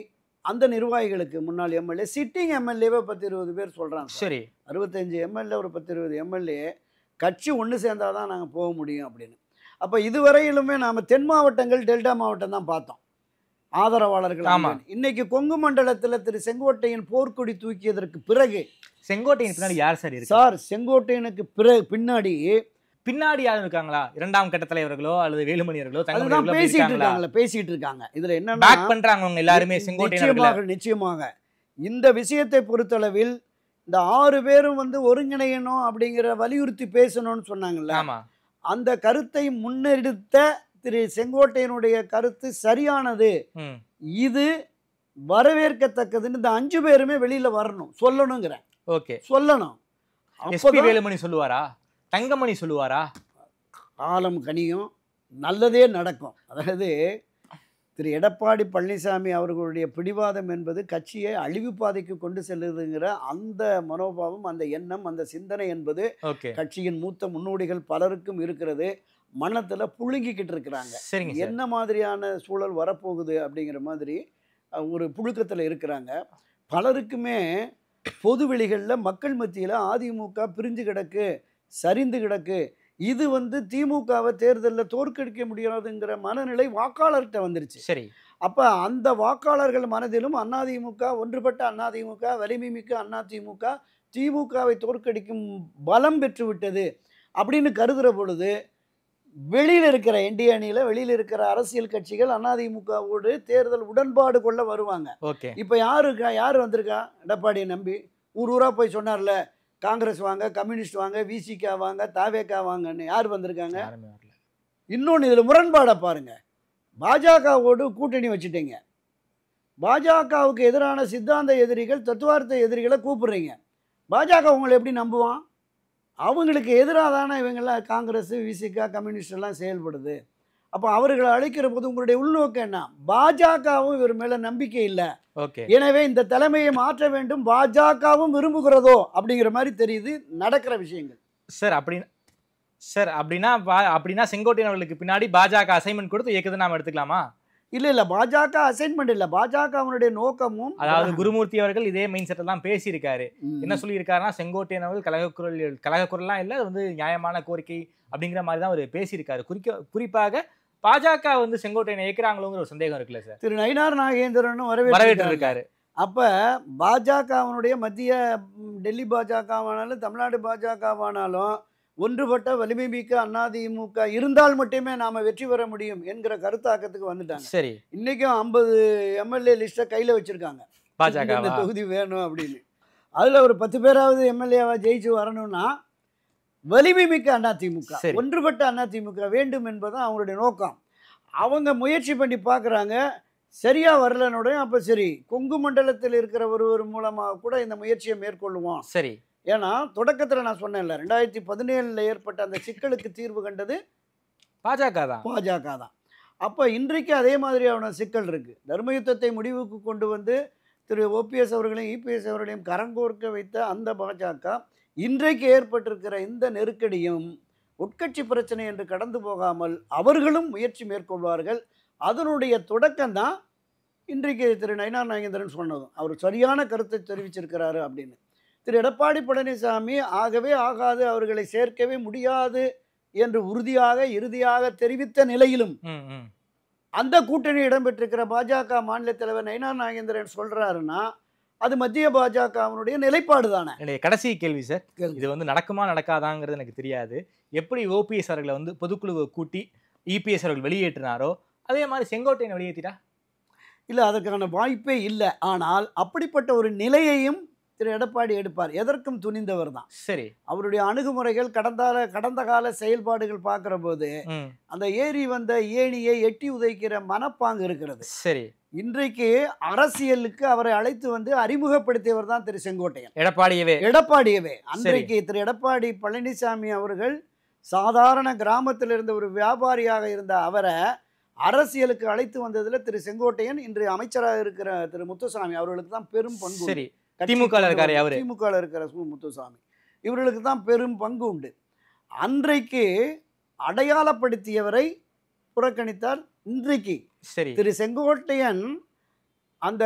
அந்த நிர்வாகிகளுக்கு, முன்னாள் MLA, சிட்டிங் MLAவை 10-20 பேர் சொல்றாங்க. சரி, 65 MLA, ஒரு 10-20 MLA கட்சி ஒன்று சேர்ந்தாதான் நாங்கள் போக முடியும் அப்படின்னு. அப்போ இதுவரையிலுமே நாம் தென் மாவட்டங்கள், டெல்டா மாவட்டம் தான் பார்த்தோம் ஆதரவாளர்கள். இன்னைக்கு கொங்கு மண்டலத்தில் திரு செங்கோட்டையன் போர்க்கொடி தூக்கியதற்கு பிறகு, செங்கோட்டையன் பின்னாடி யார் சார் இருக்கு? சார், செங்கோட்டையனுக்கு பின்னாடி யாரும் இருக்காங்களா? 2ஆம் கட்ட தலைவர்களோ அல்லது வேலுமணியர்களோ பேசிட்டு இருக்காங்க. இதுல என்ன பேக் பண்றாங்க அவங்க எல்லாருமே செங்கோட்டையன். நிச்சயமாக இந்த விஷயத்தை பொறுத்தளவில் இந்த 6 பேரும் வந்து ஒருங்கிணையணும் அப்படிங்கிற வலியுறுத்தி பேசணும்னு சொன்னாங்கல்ல, அந்த கருத்தை முன்னெடுத்த திரு செங்கோட்டையனுடைய கருத்து சரியானது, இது வரவேற்கத்தக்கதுன்னு இந்த 5 பேருமே வெளியில வரணும், சொல்லணுங்கிற. ஓகே, சொல்லணும். வேலுமணி சொல்லுவாரா, தங்கமணி சொல்லுவாரா? காலம் கனியும், நல்லதே நடக்கும். அதாவது திரு எடப்பாடி பழனிசாமி அவர்களுடைய பிடிவாதம் என்பது கட்சியை அழிவு பாதைக்கு கொண்டு செல்லுதுங்கிற அந்த மனோபாவம், அந்த எண்ணம், அந்த சிந்தனை என்பது கட்சியின் மூத்த முன்னோடிகள் பலருக்கும் இருக்கிறது. மனத்தில் புழுங்கிக்கிட்டு இருக்கிறாங்க. என்ன மாதிரியான சூழல் வரப்போகுது அப்படிங்கிற மாதிரி ஒரு புழுக்கத்தில் இருக்கிறாங்க. பலருக்குமே பொது வெளிகளில் மக்கள் மத்தியில் அதிமுக பிரிஞ்சு கிடக்கு, சரிந்து கிடக்கு, இது திமுகவை தேர்தலில் தோற்கடிக்க முடியாதுங்கிற மனநிலை வாக்காளர்கிட்ட வந்துருச்சு. சரி, அப்போ அந்த வாக்காளர்கள் மனதிலும் அதிமுக, ஒன்றுபட்ட அதிமுக, வலிமை மிக்க அதிமுக திமுகவை தோற்கடிக்கும் பலம் பெற்று விட்டது அப்படின்னு கருதுகிற பொழுது வெளியில் இருக்கிற என்டிஏ அணியில் வெளியில் இருக்கிற அரசியல் கட்சிகள் அதிமுகவோடு தேர்தல் உடன்பாடு கொள்ள வருவாங்க. ஓகே. இப்போ யார் வந்திருக்கா? எடப்பாடியை நம்பி ஊராக போய் சொன்னார்ல, காங்கிரஸ் வாங்க, கம்யூனிஸ்ட் வாங்க, விசிகா வாங்க, தாவேகா வாங்கன்னு யார் வந்திருக்காங்க? இன்னொன்று இதில் முரண்பாடை பாருங்க. பாஜகவோடு கூட்டணி வச்சுட்டீங்க, பாஜகவுக்கு எதிரான சித்தாந்த எதிரிகள், தத்துவார்த்த எதிரிகளை கூப்பிடுறீங்க. பாஜக உங்களை எப்படி நம்புவான்? அவங்களுக்கு எதிராக தானே இவங்கெல்லாம் காங்கிரஸ், விசிகா, கம்யூனிஸ்ட் எல்லாம் செயல்படுது. அப்போ அவர்களை அழைக்கிற போது உங்களுடைய உள்நோக்கம் என்ன? பாஜகவும் இவர் மேலே நம்பிக்கை இல்லை, எனவே இந்த தலைமையை மாற்ற வேண்டும், பாஜகவும் விரும்புகிறதோ அப்படிங்கிற மாதிரி தெரியுது நடக்கிற விஷயங்கள். சார் அப்படின்னா செங்கோட்டையன் அவர்களுக்கு பின்னாடி பாஜக அசைன்மெண்ட் கொடுத்து இயக்குது நாம எடுத்துக்கலாமா? இல்லை, பாஜக அசைன்மெண்ட் இல்லை, பாஜக அவனுடைய நோக்கமும். அதாவது குருமூர்த்தி அவர்கள் இதே மைண்ட் செட்டை தான் பேசியிருக்காரு. என்ன சொல்லியிருக்காருன்னா, செங்கோட்டையன் அவர்கள் கழகக்குரல்லாம் இல்லை, அது நியாயமான கோரிக்கை அப்படிங்கிற மாதிரி தான் அவர் பேசியிருக்காரு. குறிப்பாக பாஜக செங்கோட்டையனை இயக்குறாங்களோங்கிற ஒரு சந்தேகம் இருக்குல்ல சார்? திரு நயினார் நாகேந்திரனும் வரவேற்று இருக்காரு. அப்போ பாஜக அவனுடைய மத்திய டெல்லி பாஜகவானாலும் தமிழ்நாடு பாஜகவானாலும் ஒன்றுபட்ட வலிமை மிக்க அதிமுக இருந்தால் மட்டுமே நாம வெற்றி பெற முடியும் என்கிற கருத்தாக்கத்துக்கு வந்துட்டாங்க. சரி, இன்னைக்கும் 50 எம்எல்ஏ லிஸ்ட்டை கையில் வச்சிருக்காங்க. பாஜக இந்த தொகுதி வேணும் அப்படின்னு. அதில் ஒரு 10 பேராவது எம்எல்ஏவா ஜெயிச்சு வரணும்னா வலிமை மிக்க அதிமுக, ஒன்றுபட்ட அதிமுக வேண்டும் என்பதுதான் அவங்களுடைய நோக்கம். அவங்க முயற்சி பண்ணி பார்க்குறாங்க, சரியா வரலனுடைய அப்போ சரி கொங்கு மண்டலத்தில் இருக்கிற ஒருவர் மூலமாக கூட இந்த முயற்சியை மேற்கொள்ளுவோம். சரி, ஏன்னா தொடக்கத்தில் நான் சொன்னேன்ல, 2017 ஏற்பட்ட அந்த சிக்கலுக்கு தீர்வு கண்டது பாஜக தான். அப்போ இன்றைக்கு அதே மாதிரியான சிக்கல் இருக்குது. தர்மயுத்தத்தை முடிவுக்கு கொண்டு வந்து திரு ஓபிஎஸ் அவர்களையும் இபிஎஸ் அவர்களையும் கரங்கோர்க்க வைத்த அந்த பாஜக இன்றைக்கு ஏற்பட்டிருக்கிற இந்த நெருக்கடியும் உட்கட்சி பிரச்சனை என்று கடந்து போகாமல் அவர்களும் முயற்சி மேற்கொள்வார்கள். அதனுடைய தொடக்கம் தான் இன்றைக்கு திரு நயினார் நாகேந்திரன் சொன்னதும். அவர் சரியான கருத்தை தெரிவிச்சிருக்கிறாரு அப்படின்னு. திரு எடப்பாடி பழனிசாமி ஆகவே ஆகாது, அவர்களை சேர்க்கவே முடியாது என்று உறுதியாக இறுதியாக தெரிவித்த நிலையிலும் அந்த கூட்டணி இடம்பெற்றிருக்கிற பாஜக மாநில தலைவர் நயினார் நாகேந்திரன் சொல்றாருன்னா அது மத்திய பாஜக அவனுடைய நிலைப்பாடு தானே. கடைசி கேள்வி சார், இது நடக்குமா நடக்காதாங்கிறது எனக்கு தெரியாது. எப்படி ஓபிஎஸ் அவர்களை பொதுக்குழுவை கூட்டி இபிஎஸ் அவர்கள் வெளியேற்றினாரோ அதே மாதிரி செங்கோட்டையனை வெளியேற்றிட்டா? இல்லை, அதற்கான வாய்ப்பே இல்லை. ஆனால் அப்படிப்பட்ட ஒரு நிலையையும் திரு எடப்பாடி எடுப்பார். எதற்கும் துணிந்தவர் தான். சரி, அவருடைய அணுகுமுறைகள் கடந்த கால செயல்பாடுகள் பார்க்கிற போது அந்த ஏறி வந்த ஏணியை எட்டி உதைக்கிற மனப்பாங்கு இருக்கிறது. சரி, இன்றைக்கு அரசியலுக்கு அவரை அழைத்து அறிமுகப்படுத்தியவர் தான் திரு செங்கோட்டையன், எடப்பாடியவே. அன்றைக்கு திரு எடப்பாடி பழனிசாமி அவர்கள் சாதாரண கிராமத்தில் இருந்த ஒரு வியாபாரியாக இருந்த அவரை அரசியலுக்கு அழைத்து வந்ததில் திரு செங்கோட்டையன் இன்று அமைச்சராக இருக்கிற திரு முத்துசாமி அவர்களுக்கு தான் பெரும் பங்கு. சரி, திமுக இருக்கிற முத்துசாமி இவர்களுக்கு தான் பெரும் பங்கு உண்டு. அன்றைக்கு அடையாளப்படுத்தியவரை புறக்கணித்தார். இன்றைக்கு திரு செங்கோட்டையன் அந்த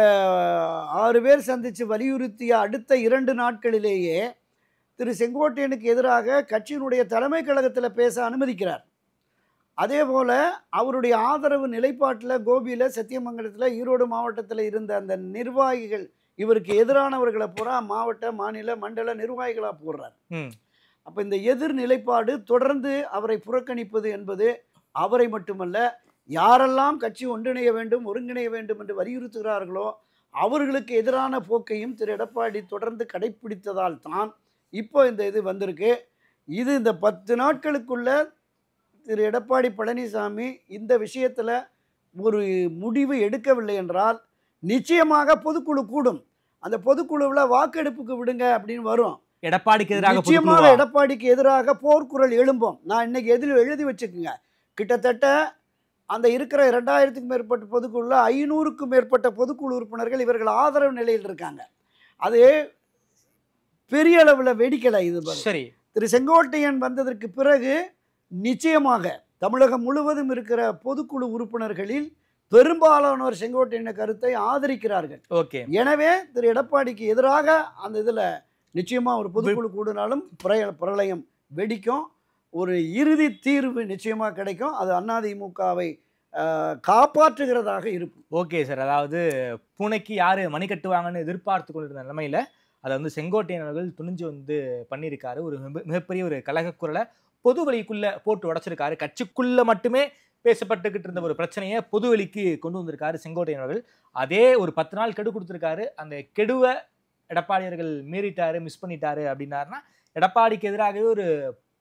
6 பேர் சந்தித்து வலியுறுத்திய அடுத்த 2 நாட்களிலேயே திரு செங்கோட்டையனுக்கு எதிராக கட்சியினுடைய தலைமை கழகத்தில் பேச அனுமதிக்கிறார். அதே போல் அவருடைய ஆதரவு நிலைப்பாட்டில் கோபியில், சத்தியமங்கலத்தில், ஈரோடு மாவட்டத்தில் இருந்த அந்த நிர்வாகிகள் இவருக்கு எதிரானவர்களை பூரா மாவட்ட, மாநில, மண்டல நிர்வாகிகளாக போடுறார். அப்போ இந்த எதிர் நிலைப்பாடு தொடர்ந்து அவரை புறக்கணிப்பது என்பது அவரை மட்டுமல்ல, யாரெல்லாம் கட்சி ஒன்றிணைய வேண்டும், ஒருங்கிணைய வேண்டும் என்று வலியுறுத்துகிறார்களோ அவர்களுக்கு எதிரான போக்கையும் திரு எடப்பாடி தொடர்ந்து கடைப்பிடித்ததால் தான் இப்போ இந்த இது வந்திருக்கு. இது இந்த 10 நாட்களுக்குள்ள திரு எடப்பாடி பழனிசாமி இந்த விஷயத்தில் ஒரு முடிவு எடுக்கவில்லை என்றால் நிச்சயமாக பொதுக்குழு கூடும். அந்த பொதுக்குழுவில் வாக்கெடுப்புக்கு விடுங்க அப்படின்னு வரும். நிச்சயமாக எடப்பாடிக்கு எதிராக போர்க்குரல் எழும்பும். நான் இன்னைக்கு எழுதி வச்சுக்குங்க, கிட்டத்தட்ட அந்த இருக்கிற 2000க்கும் மேற்பட்ட பொதுக்குழுல 500க்கும் மேற்பட்ட பொதுக்குழு உறுப்பினர்கள் இவர்கள் ஆதரவு நிலையில் இருக்காங்க. அது பெரிய அளவில் வெடிக்கலை. இது சரி, திரு செங்கோட்டையன் வந்ததற்கு பிறகு நிச்சயமாக தமிழகம் முழுவதும் இருக்கிற பொதுக்குழு உறுப்பினர்களில் பெரும்பாலானோர் செங்கோட்டையன் கருத்தை ஆதரிக்கிறார்கள். ஓகே. எனவே திரு எடப்பாடிக்கு எதிராக அந்த இதில் நிச்சயமாக ஒரு பொதுக்குழு கூடினாலும் பிரளயம் வெடிக்கும். ஒரு இறுதி தீர்வு நிச்சயமாக கிடைக்கும். அது அதிமுகவை காப்பாற்றுகிறதாக இருக்கும். Okay sir. அதாவது பூனைக்கு யார் மணி கட்டுவாங்கன்னு எதிர்பார்த்து கொண்டிருந்த நிலைமையில் அதை வந்து செங்கோட்டையன் அவர்கள் துணிஞ்சு வந்து பண்ணியிருக்காரு. ஒரு மிகப்பெரிய ஒரு கலகக்குரலை பொது வெளிக்குள்ளே போட்டு உடைச்சிருக்காரு. கட்சிக்குள்ளே மட்டுமே பேசப்பட்டுக்கிட்டு இருந்த ஒரு பிரச்சனையை பொதுவெளிக்கு கொண்டு வந்திருக்காரு செங்கோட்டையன் அவர்கள். அதே ஒரு 10 நாள் கெடு கொடுத்துருக்காரு. அந்த கெடுவை எடப்பாடியர்கள் மீறிட்டாரு, மிஸ் பண்ணிட்டாரு அப்படின்னாருன்னா எடப்பாடிக்கு எதிராகவே ஒரு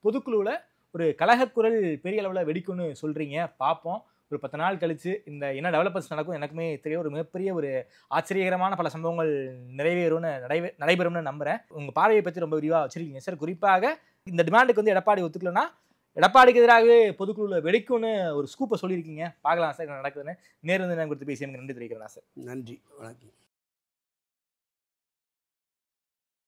பொதுக்குழுவில் ஒரு கலகக்குரல் பெரிய அளவில் வெடிக்கும்னு சொல்கிறீங்க. பார்ப்போம் ஒரு 10 நாள் கழிச்சு இந்த என்ன டெவலப்மெண்ட்ஸ் நடக்கும். எனக்குமே தெரிய ஒரு மிகப்பெரிய ஒரு ஆச்சரியகரமான பல சம்பவங்கள் நடைபெறும்னு நம்புகிறேன். உங்கள் பார்வையை பற்றி ரொம்ப விரிவாக வச்சுருக்கீங்க சார். குறிப்பாக இந்த டிமாண்டுக்கு வந்து எடப்பாடி ஒத்துக்கலன்னா எடப்பாடிக்கு எதிராகவே பொதுக்குழுவில் வெடிக்கும்னு ஒரு ஸ்கூப்பை சொல்லியிருக்கீங்க. பார்க்கலாம் சார் என்ன நடக்குதுன்னு. நேர்ந்து நான் கொடுத்து பேசி எனக்கு நன்றி தெரிவிக்கிறேன் சார். நன்றி, வணக்கம்.